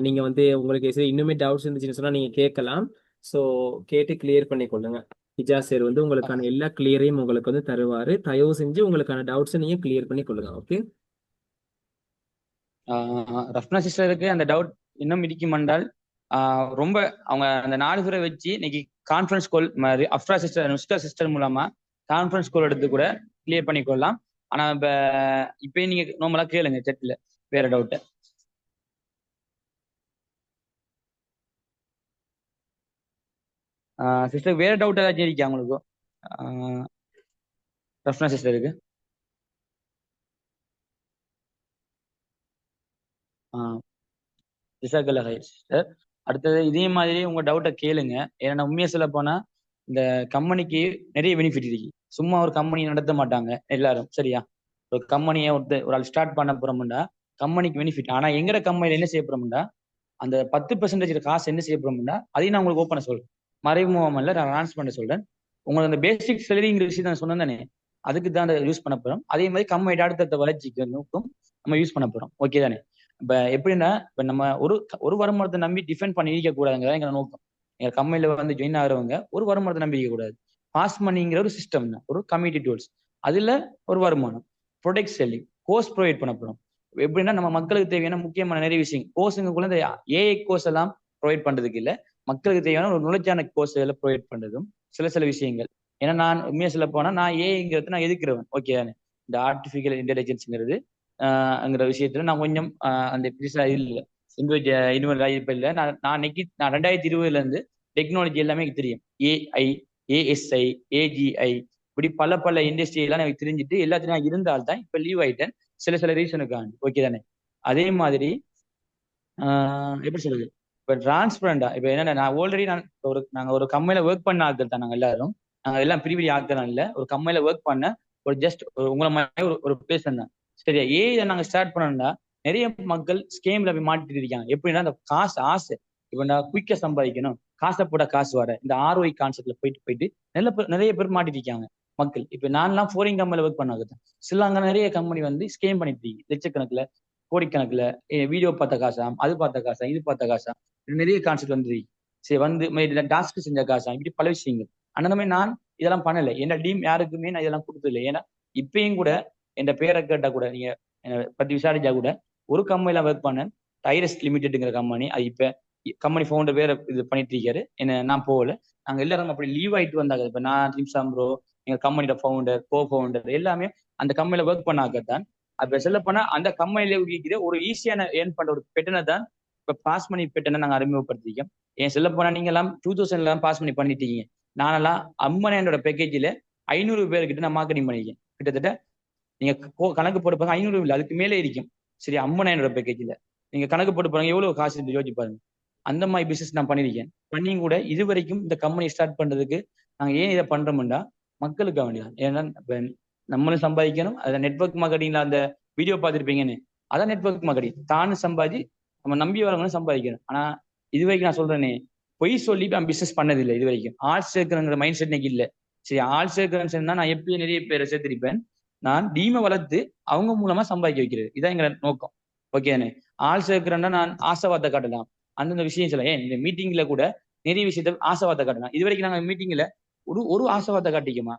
நீங்க வந்து உங்களுக்கு இன்னுமே டவுட்ஸ் இருந்துச்சுன்னு சொன்னா நீங்க கேட்கலாம். ஸோ கேட்டு கிளியர் பண்ணிக்கொள்ளுங்க. ஹிஜாஸ் சார் வந்து உங்களுக்கான எல்லா கிளியரையும் உங்களுக்கு வந்து தருவாரு. தயவு செஞ்சு உங்களுக்கான டவுட்ஸை நீங்க கிளியர் பண்ணி கொள்ளுங்க. ஓகே, ரஃப்னா சிஸ்டருக்கு அந்த டவுட் இன்னும் இருக்குமென்றால் ரொம்ப அவங்க அந்த 4 பேரை வச்சு இன்னைக்கு conference call Afra sister, Nuska sister மூலமா கான்ஃபரன்ஸ் கால் எடுத்து கூட கிளியர் பண்ணிக்கொள்ளலாம். ஆனா இப்பயும் நீங்க நார்மலா கேளுங்க செட்ல வேற டவுட். சிஸ்டர் வேற டவுட் ஏதாச்சும் இருக்கா உங்களுக்கு ரஃப்னா சிஸ்டருக்கு? சிஸ்டர் அடுத்தது இதே மாதிரி உங்க டவுட்டை கேளுங்க. ஏன்னா உண்மையை சொல்ல போனா இந்த கம்பெனிக்கு நிறைய பெனிஃபிட் இருக்கு. சும்மா ஒரு கம்பெனி நடத்த மாட்டாங்க எல்லாரும், சரியா? ஒரு கம்பெனியை ஒரு ஆள் ஸ்டார்ட் பண்ண போறோம்டா கம்பெனிக்கு பெனிஃபிட். ஆனா எங்கட கம்பெனியில என்ன செய்ய போறோம்டா, அந்த 10% காசு என்ன செய்ய போறோம்டா அதையும் நான் உங்களுக்கு ஓப்பன சொல்றேன், மறைமுகமா இல்ல, நான் அனௌன்ஸ் பண்ண சொல்றேன். உங்களுக்கு அந்த பேசிக் சேலரிங்கிற விஷயத்த நான் சொன்னேன் தானே, அதுக்கு தான் யூஸ் பண்ண போறோம். அதே மாதிரி கம்பெனி அடுத்த வளர்ச்சிக்கு நம்ம யூஸ் பண்ண போறோம். ஓகே தானே? இப்ப எப்படின்னா இப்ப நம்ம ஒரு வருமானத்தை நம்பி டிஃபெண்ட் பண்ணி இருக்க கூடாதுங்கிறத எங்க நோக்கம். எங்க கம்பெனில வந்து ஜாயின் ஆகிறவங்க ஒரு வருமானத்தை நம்பி இருக்க கூடாது. பாஸ் மணிங்கிற ஒரு சிஸ்டம் தான், ஒரு கமிட்டி டூல்ஸ். அதுல ஒரு வருமானம், ப்ரொடக்ட் செல்லிங், கோர்ஸ் ப்ரொவைட் பண்ண போறோம். எப்படின்னா நம்ம மக்களுக்கு தேவையான முக்கியமான நிறைய விஷயம் கோர்ஸுக்குள்ள இந்த ஏஐ கோர்ஸ் எல்லாம் ப்ரொவைட் பண்றதுக்கு இல்ல, மக்களுக்கு தேவையான ஒரு நுழைச்சான கோர்ஸ்களை ப்ரொவைட் பண்றதும் சில விஷயங்கள். ஏன்னா நான் உண்மையா சொல்ல போனா நான் ஏஐங்கிறது நான் எதிர்க்கிறவன். ஓகே தானே? இந்த ஆர்டிபிஷியல் இன்டெலிஜென்ஸ்ங்கிறது ங்கிற விஷயத்துல நான் கொஞ்சம் அந்த இல்ல இன்வெர்ட் ஆகிப்ப இல்லை. நான் 2020 இருந்து டெக்னாலஜி எல்லாமே எனக்கு தெரியும். ஏஐ, ஏஎஸ்ஐ, ஏஜிஐ, இப்படி பல இண்டஸ்ட்ரி எல்லாம் எனக்கு தெரிஞ்சுட்டு எல்லாத்தையும் நான் இருந்தால்தான் இப்ப லீவ் ஆயிட்டேன் சில ரீசனுக்காண்டி. ஓகே தானே? அதே மாதிரி எப்படி சொல்றது, இப்போ டிரான்ஸ்பரண்டா இப்போ என்னன்னா நான் ஆல்ரெடி நாங்க ஒரு கம்பெனில ஒர்க் பண்ண ஆட்கள் தான் நாங்க எல்லாரும். நாங்க எல்லாம் பெரிய ஆட்கள் இல்ல, ஒரு கம்பெனில ஒர்க் பண்ண ஒரு ஜஸ்ட் உங்களை மாதிரி ஒரு பேசன் தான். சரியா? இதை நாங்க ஸ்டார்ட் பண்ணோம்னா நிறைய மக்கள் ஸ்கேம்ல போய் மாட்டிட்டு இருக்காங்க. எப்படின்னா அந்த காசு ஆசை, இப்போ நான் குயிக்கா சம்பாதிக்கணும், காசை போட காசு வர இந்த ROI கான்செப்ட்ல போயிட்டு நிறைய பேர் மாட்டிட்டு இருக்காங்க மக்கள். இப்ப நான்லாம் ஃபாரின் கம்பெனில ஒர்க் பண்ணாங்க சிலாங்க நிறைய கம்பெனி வந்து ஸ்கேம் பண்ணிட்டு இருக்கு லட்சக்கணக்குல கோடிக்கணக்குல. வீடியோ பார்த்த காசாம், அது பார்த்த காசா, இது பார்த்த காசா, நிறைய கான்செப்ட் வந்து சரி வந்து டாஸ்க் செஞ்ச காசா, இப்படி பல விஷயங்கள். அந்த மாதிரி நான் இதெல்லாம் பண்ணல, என்ன டீம் யாருக்குமே நான் இதெல்லாம் கொடுத்ததில்லை. ஏன்னா இப்பயும் கூட என் பேரை கேட்டா கூட நீங்க பத்தி விசாரிச்சா கூட ஒரு கம்பெனில ஒர்க் பண்ணேன், டைரஸ் லிமிடெட்ங்கிற கம்பெனி. அது இப்ப கம்பெனி ஃபவுண்டர் வேற இது பண்ணிட்டு இருக்காரு, என்ன நான் போகல. நாங்க எல்லாரும் அப்படி லீவ் ஆயிட்டு வந்தாங்க. இப்ப நான் டிம்சாம் ப்ரோ, எங்க கம்பெனியோட ஃபவுண்டர், கோ ஃபவுண்டர் எல்லாமே அந்த கம்பெனில ஒர்க் பண்ணாக்கத்தான். அப்ப சொல்ல போனா அந்த கம்பெனில இருக்கிற ஒரு ஈஸியான ஏர்ன் பண்ற ஒரு பெட்டனை தான் இப்ப பாஸ் பண்ணி பெட்டனை நாங்க அறிமுகப்படுத்திருக்கோம். ஏன் சொல்ல போனா நீங்க எல்லாம் 2000 பாஸ் பண்ணி பண்ணிட்டீங்க. நானெல்லாம் 50,000 பேக்கேஜில் 500 பேர்கிட்ட நான் மார்க்கெட்டிங் பண்ணிருக்கேன். கிட்டத்தட்ட நீங்க கணக்கு போட்டு பாருங்க, 500 இல்லை அதுக்கு மேலே இருக்கும். சரி, 50,000 பேக்கேஜில் நீங்க கணக்கு போட்டு பாருங்க எவ்வளவு காசு யோசிச்சு பாருங்க. அந்த மாதிரி பிசினஸ் நான் பண்ணியிருக்கேன். பண்ணியும் கூட இது வரைக்கும் இந்த கம்பெனி ஸ்டார்ட் பண்றதுக்கு நாங்க ஏன் இதை பண்றோம்னா மக்களுக்கு வேண்டியதான். ஏன்னா நம்மளும் சம்பாதிக்கணும். அதை நெட்வொர்க் மார்க்கெட்டிங்ல அந்த வீடியோ பார்த்துருப்பீங்கன்னு, அதான் நெட்வொர்க் மார்க்கெட்டிங். தானும் சம்பாதி நம்ம நம்பி வரவங்களும் சம்பாதிக்கணும். ஆனா இது வரைக்கும் நான் சொல்றேனே, பொய் சொல்லிட்டு நான் பிசினஸ் பண்ணதில்லை இது வரைக்கும். ஆள் சேர்க்கிறங்கிற மைண்ட் செட் இன்னைக்கு இல்லை. சரி, ஆள் சேர்க்கிறேன்னு சொன்னா நான் எப்பயும் நிறைய பேரை சேர்த்திருப்பேன். நான் டீமை வளர்த்து அவங்க மூலமா சம்பாதிக்க வைக்கிறது, இதான் எங்க நோக்கம். ஓகேண்ணே, ஆள் சேர்க்கிறேன்னா நான் ஆசைவாதத்தை காட்டலாம், அந்தந்த விஷயம் சொல்ல. ஏன் இந்த மீட்டிங்ல கூட நிறைய விஷயத்த ஆசைவாதத்தை காட்டலாம். இது வரைக்கும் நாங்க மீட்டிங்ல ஒரு ஆசைவாதத்தை காட்டிக்குமா?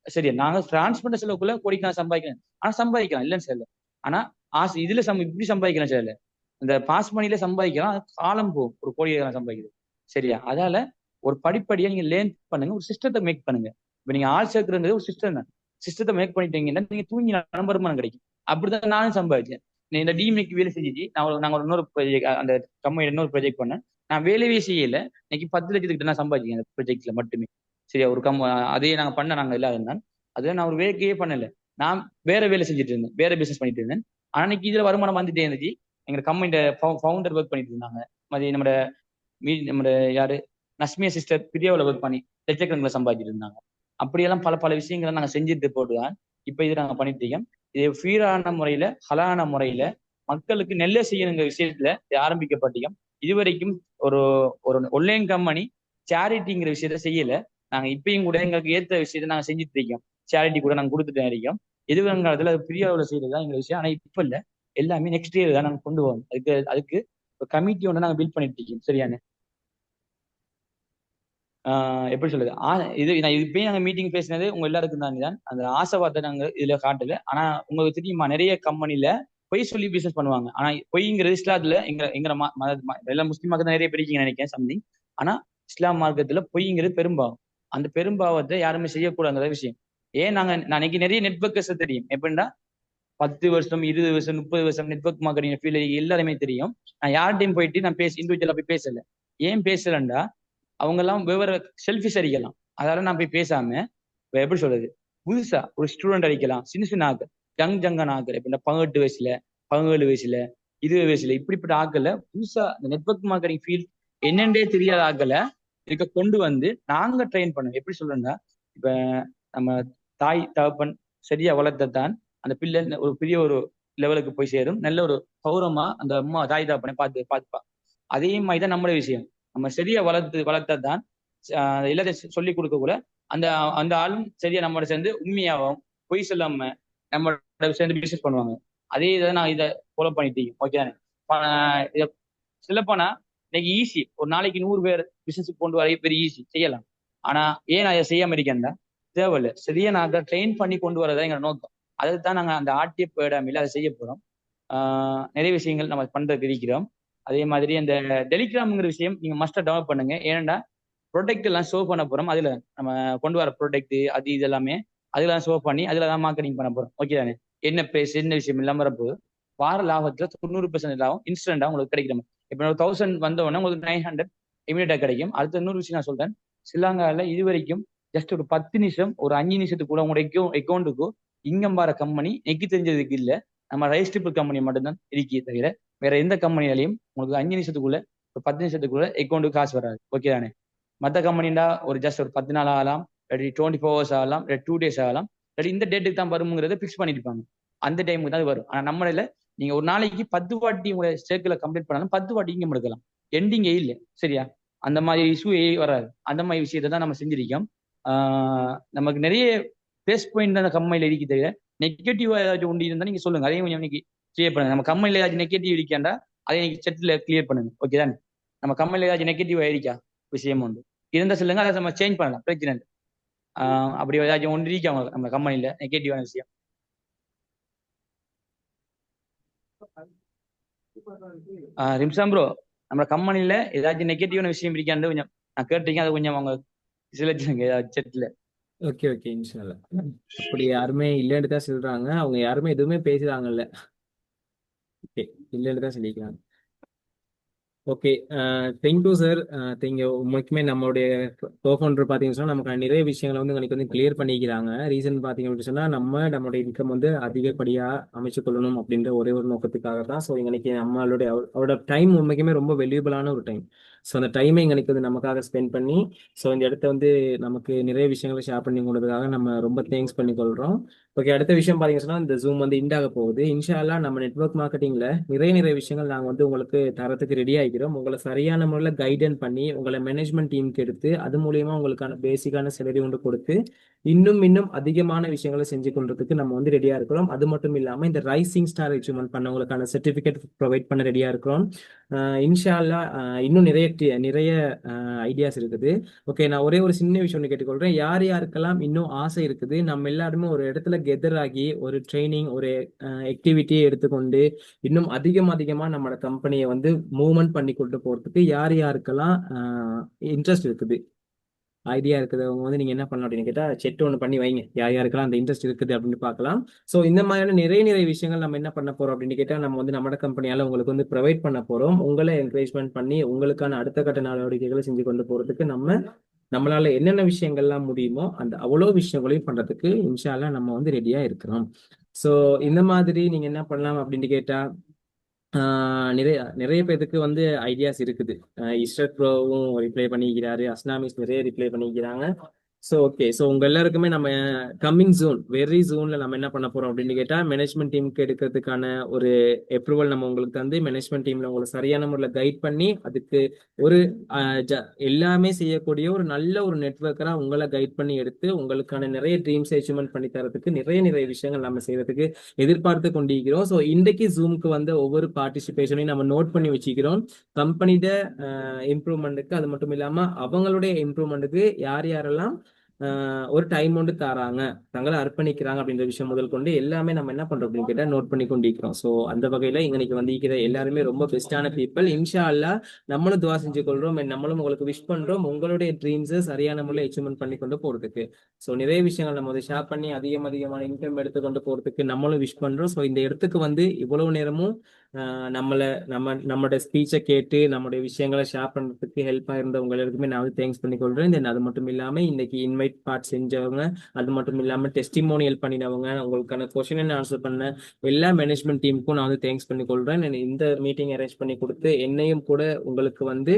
சரியா, நாங்க டிரான்ஸ்பரண்ட் செலவுக்குள்ள கோடிக்கான சம்பாதிக்கலாம். ஆனா சம்பாதிக்கலாம் இல்லைன்னு சொல்லல. ஆனா ஆசை இதுல இப்படி சம்பாதிக்கலாம் சொல்லல. இந்த பாஸ் மணில சம்பாதிக்கலாம், காலம் போகும் ஒரு கோடிக்கான சம்பாதிக்கிறது. சரியா? அதால ஒரு படிப்படியா நீங்க லேர்ன் பண்ணுங்க, ஒரு சிஸ்டத்தை மேக் பண்ணுங்க. இப்ப நீங்க ஆள் சேர்க்கிறது ஒரு சிஸ்டம் தான். சிஸ்டத்தை மேக் பண்ணிட்டீங்கன்னா நீங்க தூங்கி வருமானம் கிடைக்கும். அப்படிதான் நானும் சம்பாதிச்சேன். இந்த டிஎம்ஏக்கு வேலை செஞ்சுச்சு. நாங்க இன்னொரு ப்ராஜெக்ட், அந்த கம்பெனி இன்னொரு ப்ராஜெக்ட் பண்ணேன். நான் வேலையே செய்யல, இன்னைக்கு 10 லட்சத்துக்கிட்ட நான் சம்பாதிச்சேன் அந்த ப்ராஜெக்ட்ல மட்டுமே. சரியா? ஒரு அதையே நாங்க நாங்க எல்லாரும் தான். அது நான் ஒரு வேலையே பண்ணல, நான் வேற வேலை செஞ்சுட்டு இருந்தேன், வேற பிசினஸ் பண்ணிட்டு இருந்தேன். ஆனா இன்னைக்கு இதுல வருமானம் வந்துட்டே இருந்துச்சு. எங்க கம்பெனியோட ஃபவுண்டர் ஒர்க் பண்ணிட்டு இருந்தாங்க. நம்மளோட யாரு நஸ்மியா சிஸ்டர் பிரியாவில் ஒர்க் பண்ணி லட்சக்கணக்கில் சம்பாதிச்சிட்டு இருந்தாங்க. அப்படியெல்லாம் பல விஷயங்களை நாங்க செஞ்சுட்டு போட்டுதான் இப்ப இது நாங்க பண்ணிட்டு இருக்கோம். இது ஃபீரான முறையில, ஹலான முறையில மக்களுக்கு நெல்ல செய்யணுங்கிற விஷயத்துல ஆரம்பிக்கப்பட்டிருக்கோம். இதுவரைக்கும் ஒரு ஒன்லைன் கம்பெனி சேரிட்டிங்கிற விஷயத்த செய்யல. நாங்க இப்பயும் கூட எங்களுக்கு ஏற்ற விஷயத்த நாங்க செஞ்சுட்டு இருக்கோம். சேரிட்டி கூட நாங்க கொடுத்துட்டு இருக்கோம். எதிர்காலத்துல அது பெரிய அளவுல செய்யறதுதான் எங்க விஷயம். ஆனா இப்ப இல்ல, எல்லாமே நெக்ஸ்ட் இயர் தான் நாங்க கொண்டு வரோம். அதுக்கு கமிட்டி ஒன்று நாங்க பில்ட் பண்ணிட்டு இருக்கோம். சரியான எப்படி சொல்லுது, இது நான் இப்பயும் நாங்க மீட்டிங் பேசினது உங்க எல்லாருக்கும் தான். அந்த ஆசைவாதத்தை நாங்க இதுல காட்டல. ஆனா உங்களுக்கு தெரியுமா, நிறைய கம்பெனில பொய் சொல்லி பிசினஸ் பண்ணுவாங்க. ஆனா பொய்ங்கிறது இஸ்லாத்துல எங்க எல்லாம் முஸ்லீம் மார்க்கெட் நிறைய பேர் நினைக்கிறேன் சம்திங். ஆனா இஸ்லாம் மார்க்கத்துல பொய்ங்கிறது பெரும்பாவம். அந்த பெரும்பாவத்தை யாருமே செய்யக்கூடாதுங்கிற விஷயம். ஏன் நான் இன்னைக்கு நிறைய நெட்வொர்க்கர்ஸ் தெரியும். எப்படின்னா 10 வருஷம் 20 வருஷம் 30 வருஷம் நெட்வொர்க் மார்க்கெட்டிங் ஃபீல்டு எல்லாருமே தெரியும். நான் யார்கிட்டையும் போயிட்டு நான் இண்டிவிஜுவலா போய் பேசல. ஏன் பேசலண்டா, அவங்க எல்லாம் வெவ்வேறு செல்ஃபிஷ் அடிக்கலாம். அதால நான் போய் பேசாம எப்படி சொல்றது, புதுசா ஒரு ஸ்டூடெண்ட் அடிக்கலாம், சின்ன ஆக்கள், ஜங்கன் ஆக்கள், இப்ப இந்த 18 வயசுல 17 வயசுல 20 வயசுல இப்படிப்பட்ட ஆக்களை புதுசா இந்த நெட்வொர்க் மார்க்கெட்டிங் ஃபீல்ட் என்னென்றே தெரியாத ஆக்களை இருக்க கொண்டு வந்து நாங்க ட்ரெயின் பண்ணுவோம். எப்படி சொல்றேன்னா, இப்ப நம்ம தாய் தகப்பன் சரியா வளர்த்தான் அந்த பிள்ளை ஒரு பெரிய ஒரு லெவலுக்கு போய் சேரும். நல்ல ஒரு கௌரவமா அந்த அம்மா தாய் தகப்பனை பார்த்துப்பா. அதே மாதிரிதான் நம்மளோட விஷயம். நம்ம சரியா வளர்த்ததான் எல்லாத்தையும் சொல்லி கொடுக்க கூட அந்த ஆளும் சரியா நம்மளோட சேர்ந்து உண்மையாகவும் பொய் சொல்லாம நம்மளோட சேர்ந்து பிசினஸ் பண்ணுவாங்க. அதே இதை நான் இதை ஃபாலோ பண்ணிட்டீங்க. ஓகே தானே? இதை சொல்லப்போனா இன்னைக்கு ஈஸி, ஒரு நாளைக்கு 100 பேர் பிசினஸுக்கு கொண்டு வர பெரிய ஈஸி செய்யலாம். ஆனா ஏன் நான் இதை செய்யாம இருக்கேன்டா, தேவையில்லை. சரியா நான் அதை ட்ரெயின் பண்ணி கொண்டு வரதான் எங்க நோக்கம். அதுதான் நாங்க அந்த ஆர்டிஎஃப் பேடாமில அதை செய்ய போறோம். நிறைய விஷயங்கள் நம்ம பண்றதுக்கு இருக்கிறோம். அதே மாதிரி அந்த டெலிகிராம்ங்கிற விஷயம் நீங்க மஸ்டா டெவலப் பண்ணுங்க. ஏன்னா ப்ராடக்ட் எல்லாம் ஷோ பண்ண போறோம். அதுல நம்ம கொண்டு வர ப்ராடக்ட் அது இது எல்லாமே அதுல ஷோ பண்ணி அதுல தான் மார்க்கெட்டிங் பண்ண போறோம். ஓகே தானே? என்ன பிரைஸ் என்ன விஷயம் இல்லாம வரப்போகுது. வார லாபத்துல 90% லாபம் இன்ஸ்டன்டா உங்களுக்கு கிடைக்கிற மாதிரி. இப்ப 1000 வந்தவொடனே உங்களுக்கு 900 இமீடியட்டா கிடைக்கும். அடுத்த இன்னொரு விஷயம் நான் சொல்றேன், ஸ்ரீலங்கால இது வரைக்கும் ஜஸ்ட் ஒரு 10 நிமிஷம் ஒரு 5 நிமிஷத்துக்கு கூட உங்களுடைய அக்கௌண்ட்டுக்கும் இங்கம் வர கம்பெனி எனக்கு தெரிஞ்சதுக்கு இல்லை. நம்ம ரைஸ்டிபிள் கம்பெனி மட்டும்தான் இருக்கே தவிர வேற எந்த கம்பெனியாலையும் உங்களுக்கு 5 நிமிஷத்துக்குள்ள ஒரு 10 நிமிஷத்துக்குள்ள அக்கௌண்ட்டுக்கு காசு வராது. ஓகே தானே? மற்ற கம்பெனிண்டா ஒரு ஜஸ்ட் ஒரு 10 நாள் ஆகலாம், இல்லாட்டி 24 ஹவர்ஸ் ஆகலாம், இல்லாட்டி 2 days ஆகலாம், இல்லாட்டி இந்த டேட்டுக்கு தான் வருங்கிறத ஃபிக்ஸ் பண்ணிருப்பாங்க. அந்த டைமுக்கு தான் அது வரும். ஆனா நம்மள நீங்க ஒரு நாளைக்கு 10 வாட்டி உங்களை ஸ்டேக்கில் கம்ப்ளீட் பண்ணாலும் 10 வாட்டி இங்கே எடுக்கலாம். எண்டிங்கே இல்லை. சரியா? அந்த மாதிரி இஷ்யூ வராது. அந்த மாதிரி விஷயத்தை தான் நம்ம செஞ்சிருக்கோம். நமக்கு நிறைய ப்ளஸ் பாயிண்ட் அந்த கம்பெனியில் இருக்கு தவிர நெகட்டிவா ஏதாச்சும் ஒன்று இருந்தால் நீங்க சொல்லுங்க. அதையும் கொஞ்சம் இன்னைக்கு கிளியர் பண்ணுங்க. நம்ம கம்பெனியில் ஏதாச்சும் நெகட்டிவ் இருக்காண்டா அதை இன்னைக்கு செட்டில் கிளியர் பண்ணுங்க. ஓகே தானே? நம்ம கம்பெனியில் ஏதாச்சும் நெகட்டிவா இருக்கா விஷயம் உண்டு இருந்தால் சொல்லுங்க. அதை நம்ம சேஞ்ச் பண்ணலாம். பிரச்சனை இல்லை. அப்படி ஏதாச்சும் ஒன்று இருக்கா நம்ம கம்பெனியில் நெகட்டிவான விஷயம்? ரிம்சாம் ப்ரோ, நம்ம கம்பெனியில ஏதாச்சும் நெகட்டிவான விஷயம் இருக்கான்னு கொஞ்சம் நான் கேட்டிருக்கேன். அதை கொஞ்சம் அவங்க சிலச்சுங்க செட்ல. ஓகே ஓகே, இன்ஷால்லா. அப்படி யாருமே இல்லைன்னு தான் சொல்றாங்க. அவங்க யாருமே எதுவுமே பேசுறாங்கல்ல. ஓகே, இல்லைன்னு தான் சொல்லிக்கிறாங்க. Okay, thank you sir. தேங்க்யூ. உண்மைக்குமே நம்மளுடைய கோஃபவுண்டர் பார்த்தீங்கன்னு சொன்னால் நமக்கு நிறைய விஷயங்களை வந்து எனக்கு வந்து கிளியர் பண்ணிக்கிறாங்க. ரீசன் பார்த்தீங்க அப்படின்னு சொன்னால் நம்மளுடைய இன்கம் வந்து அதிகப்படியாக அமைச்சு கொள்ளணும் அப்படின்ற ஒரே ஒரு நோக்கத்துக்காக தான். ஸோ இன்னைக்கு நம்மளுடைய அவரோட டைம் உண்மைக்குமே ரொம்ப வெல்யூபிளான ஒரு டைம். ஸோ அந்த டைமை இன்னைக்கு வந்து நமக்காக ஸ்பெண்ட் பண்ணி ஸோ இந்த இடத்த வந்து நமக்கு நிறைய விஷயங்களை ஷேர் பண்ணி கொண்டதுக்காக நம்ம ரொம்ப தேங்க்ஸ் பண்ணிக்கொள்கிறோம். ஓகே, அடுத்த விஷயம் பார்த்தீங்கன்னு சொன்னால் இந்த ஜூம் வந்து இண்டாக போகுது. இன்ஷா அல்லாஹ் நம்ம நெட்வொர்க் மார்க்கெட்டிங்கில் நிறைய விஷயங்கள் நாங்கள் வந்து உங்களுக்கு தரத்துக்கு ரெடி ஆகிக்கிறோம். உங்களை சரியான முறையில் கைடன் பண்ணி உங்களை மேனேஜ்மெண்ட் டீமுக்கு எடுத்து அது மூலியமா உங்களுக்கான பேசிக்கான சேலரி ஒன்று கொடுத்து இன்னும் அதிகமான விஷயங்களை செஞ்சு கொள்றதுக்கு நம்ம வந்து ரெடியா இருக்கிறோம். அது மட்டும் இல்லாமல் இந்த ரைசிங் ஸ்டார் அச்சீவ்மெண்ட் பண்ணவங்களுக்கான சர்டிஃபிகேட் ப்ரொவைட் பண்ண ரெடியா இருக்கிறோம். இன்ஷா அல்லாஹ் இன்னும் நிறைய ஐடியாஸ் இருக்குது. ஓகே, நான் ஒரே ஒரு சின்ன விஷயம் ஒன்று கேட்டுக்கொள்றேன். யாருக்கெல்லாம் இன்னும் ஆசை இருக்குது, நம்ம எல்லாருமே ஒரு இடத்துல கெதர் ஆகி ஒரு ட்ரைனிங் ஒரு ஆக்டிவிட்டியை எடுத்துக்கொண்டு இன்னும் அதிகமா நம்மளோட கம்பெனியை வந்து மூவ்மெண்ட் பண்ணி கொண்டு போறதுக்கு யாருக்கெல்லாம் இன்ட்ரெஸ்ட் இருக்குது, ஐடியா இருக்குது, அவங்க வந்து நீங்க என்ன பண்ணலாம் அப்படின்னு கேட்டா செட் ஒன்று பண்ணி வைங்க. யாருக்கெல்லாம் அந்த இன்ட்ரெஸ்ட் இருக்குது அப்படின்னு பார்க்கலாம். ஸோ இந்த மாதிரியான நிறைய விஷயங்கள் நம்ம என்ன பண்ண போறோம் அப்படின்னு கேட்டா நம்ம வந்து நம்ம கம்பெனியால உங்களுக்கு வந்து ப்ரொவைட் பண்ண போறோம். உங்களை என்கரேஜ்மெண்ட் பண்ணி உங்களுக்கான அடுத்த கட்ட நடவடிக்கைகளை செஞ்சு கொண்டு போறதுக்கு நம்மளால என்னென்ன விஷயங்கள்லாம் முடியுமோ அந்த அவ்வளோ விஷயங்களையும் பண்றதுக்கு இன்ஷா அல்லாஹ் நம்ம வந்து ரெடியா இருக்கிறோம். ஸோ இந்த மாதிரி நீங்க என்ன பண்ணலாம் அப்படின்னு கேட்டா நிறைய பேருக்கு வந்து ஐடியாஸ் இருக்குது. இஸ்ரத் ப்ரோவும் ரிப்ளை பண்ணிக்கிறாரு, அஸ்னாமிஸ் நிறைய ரிப்ளை பண்ணிக்கிறாங்க. ஸோ ஓகே, ஸோ உங்க எல்லாருக்குமே நம்ம கம்மிங் ஜூன் வெரி ஜூன்ல நம்ம என்ன பண்ண போறோம் அப்படின்னு கேட்டா மேனேஜ்மெண்ட் டீமுக்கு எடுக்கிறதுக்கான ஒரு அப்ரூவல் நம்ம உங்களுக்கு தந்து மேனேஜ்மெண்ட் டீம்ல உங்களை சரியான முறையில் கைட் பண்ணி அதுக்கு ஒரு எல்லாமே செய்யக்கூடிய ஒரு நல்ல ஒரு நெட்வொர்க்கரா உங்களை கைட் பண்ணி எடுத்து உங்களுக்கான நிறைய ட்ரீம்ஸ் அச்சீவ்மெண்ட் பண்ணி தரதுக்கு நிறைய விஷயங்கள் நம்ம செய்யறதுக்கு எதிர்பார்த்து கொண்டிருக்கிறோம். ஸோ இன்றைக்கு ஜூமுக்கு வந்து ஒவ்வொரு பார்ட்டிசிபேஷனையும் நம்ம நோட் பண்ணி வச்சுக்கிறோம். கம்பெனியோட இம்ப்ரூவ்மெண்ட்டுக்கு அது மட்டும் இல்லாம அவங்களுடைய இம்ப்ரூவ்மெண்ட்டுக்கு யாரெல்லாம் ஒரு டைம் ஒன்று தாராங்க, தங்களை அர்ப்பணிக்கிறாங்க அப்படின்ற விஷயம் முதல் கொண்டு எல்லாமே நம்ம என்ன பண்றோம் அப்படின்னு கேட்டா நோட் பண்ணி கொண்டிருக்கிறோம். ஸோ அந்த வகையில இன்னைக்கு வந்திருக்கிற எல்லாருமே ரொம்ப பெஸ்டான பீப்புள். இன்ஷா அல்லாஹ் நம்மளும் துவா செஞ்சு கொள்றோம், நம்மளும் உங்களுக்கு விஷ் பண்றோம் உங்களுடைய ட்ரீம்ஸை சரியான முறையில் அச்சீவ்மெண்ட் பண்ணி கொண்டு போறதுக்கு. ஸோ நிறைய விஷயங்கள் நம்ம அதை ஷேர் பண்ணி அதிகமான இன்கம் எடுத்துக்கொண்டு போறதுக்கு நம்மளும் விஷ் பண்றோம். ஸோ இந்த இடத்துக்கு வந்து இவ்வளவு நேரமும் நம்மளோட ஸ்பீச்சை கேட்டு நம்மளுடைய விஷயங்களை ஷேர் பண்றதுக்கு ஹெல்ப்பாக இருந்தவங்க எல்லாருக்குமே நான் வந்து தேங்க்ஸ் பண்ணிக்கொள்றேன். தென் அது மட்டும் இல்லாம இன்னைக்கு இன்வைட் பார்ட் செஞ்சவங்க, அது மட்டும் இல்லாம டெஸ்டிமோனியல் பண்ணினவங்க, உங்களுக்கான கொஸ்டின் அண்ட் ஆன்சர் பண்ண எல்லா மேனேஜ்மெண்ட் டீமுக்கும் நான் வந்து தேங்க்ஸ் பண்ணிக்கொள்றேன். இந்த மீட்டிங் அரேஞ்ச் பண்ணி கொடுத்து என்னையும் கூட உங்களுக்கு வந்து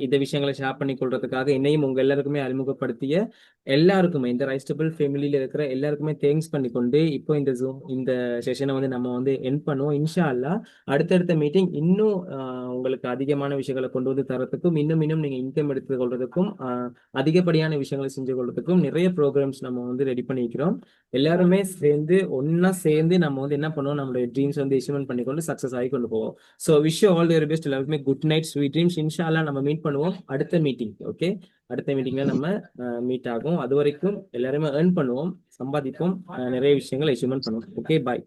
இந்த விஷயங்களை ஷேர் பண்ணி கொள்றதுக்காக என்னையும் உங்க எல்லாருக்குமே அறிமுகப்படுத்திய எல்லாருக்குமே இந்த ரைஸ்டபிள் ஃபேமிலியில இருக்கிற எல்லாருக்குமே தேங்க்ஸ் பண்ணிக்கொண்டு இப்போ இந்த செஷனை வந்து நம்ம வந்து எண்ட் பண்ணுவோம். இன்ஷா அல்லாஹ் அடுத்தடுத்த மீட்டிங் இன்னும் உங்களுக்கு அதிகமான விஷயங்களை கொண்டு வந்து தரத்துக்கும் இன்னும் நீங்க இன்கம் எடுத்து கொள்றதுக்கும் அதிகப்படியான விஷயங்களை செஞ்சு கொள்றதுக்கும் நிறைய ப்ரோக்ராம்ஸ் நம்ம வந்து ரெடி பண்ணிக்கிறோம். எல்லாருமே ஒன்னா சேர்ந்து நம்ம வந்து என்ன பண்ணுவோம், நம்மளுடைய ட்ரீம்ஸ் வந்து அச்சீவ்மெண்ட் பண்ணிக்கொண்டு சக்சஸ் ஆகி கொண்டு போவோம். So wish you all the very best. எல்லாருக்குமே குட் நைட், ஸ்வீட் ட்ரீம்ஸ். இன்ஷா அல்லாஹ் நம்ம மீட் பண்ணுவோம் அடுத்த மீட்டிங். ஓகே, அடுத்த மீட்டிங்ல நம்ம மீட் ஆகும். அது வரைக்கும் எல்லாருமே ஏர்ன் பண்ணுவோம், சம்பாதிப்போம், நிறைய விஷயங்களை அச்சீவ்மெண்ட் பண்ணுவோம். ஓகே, பாய்.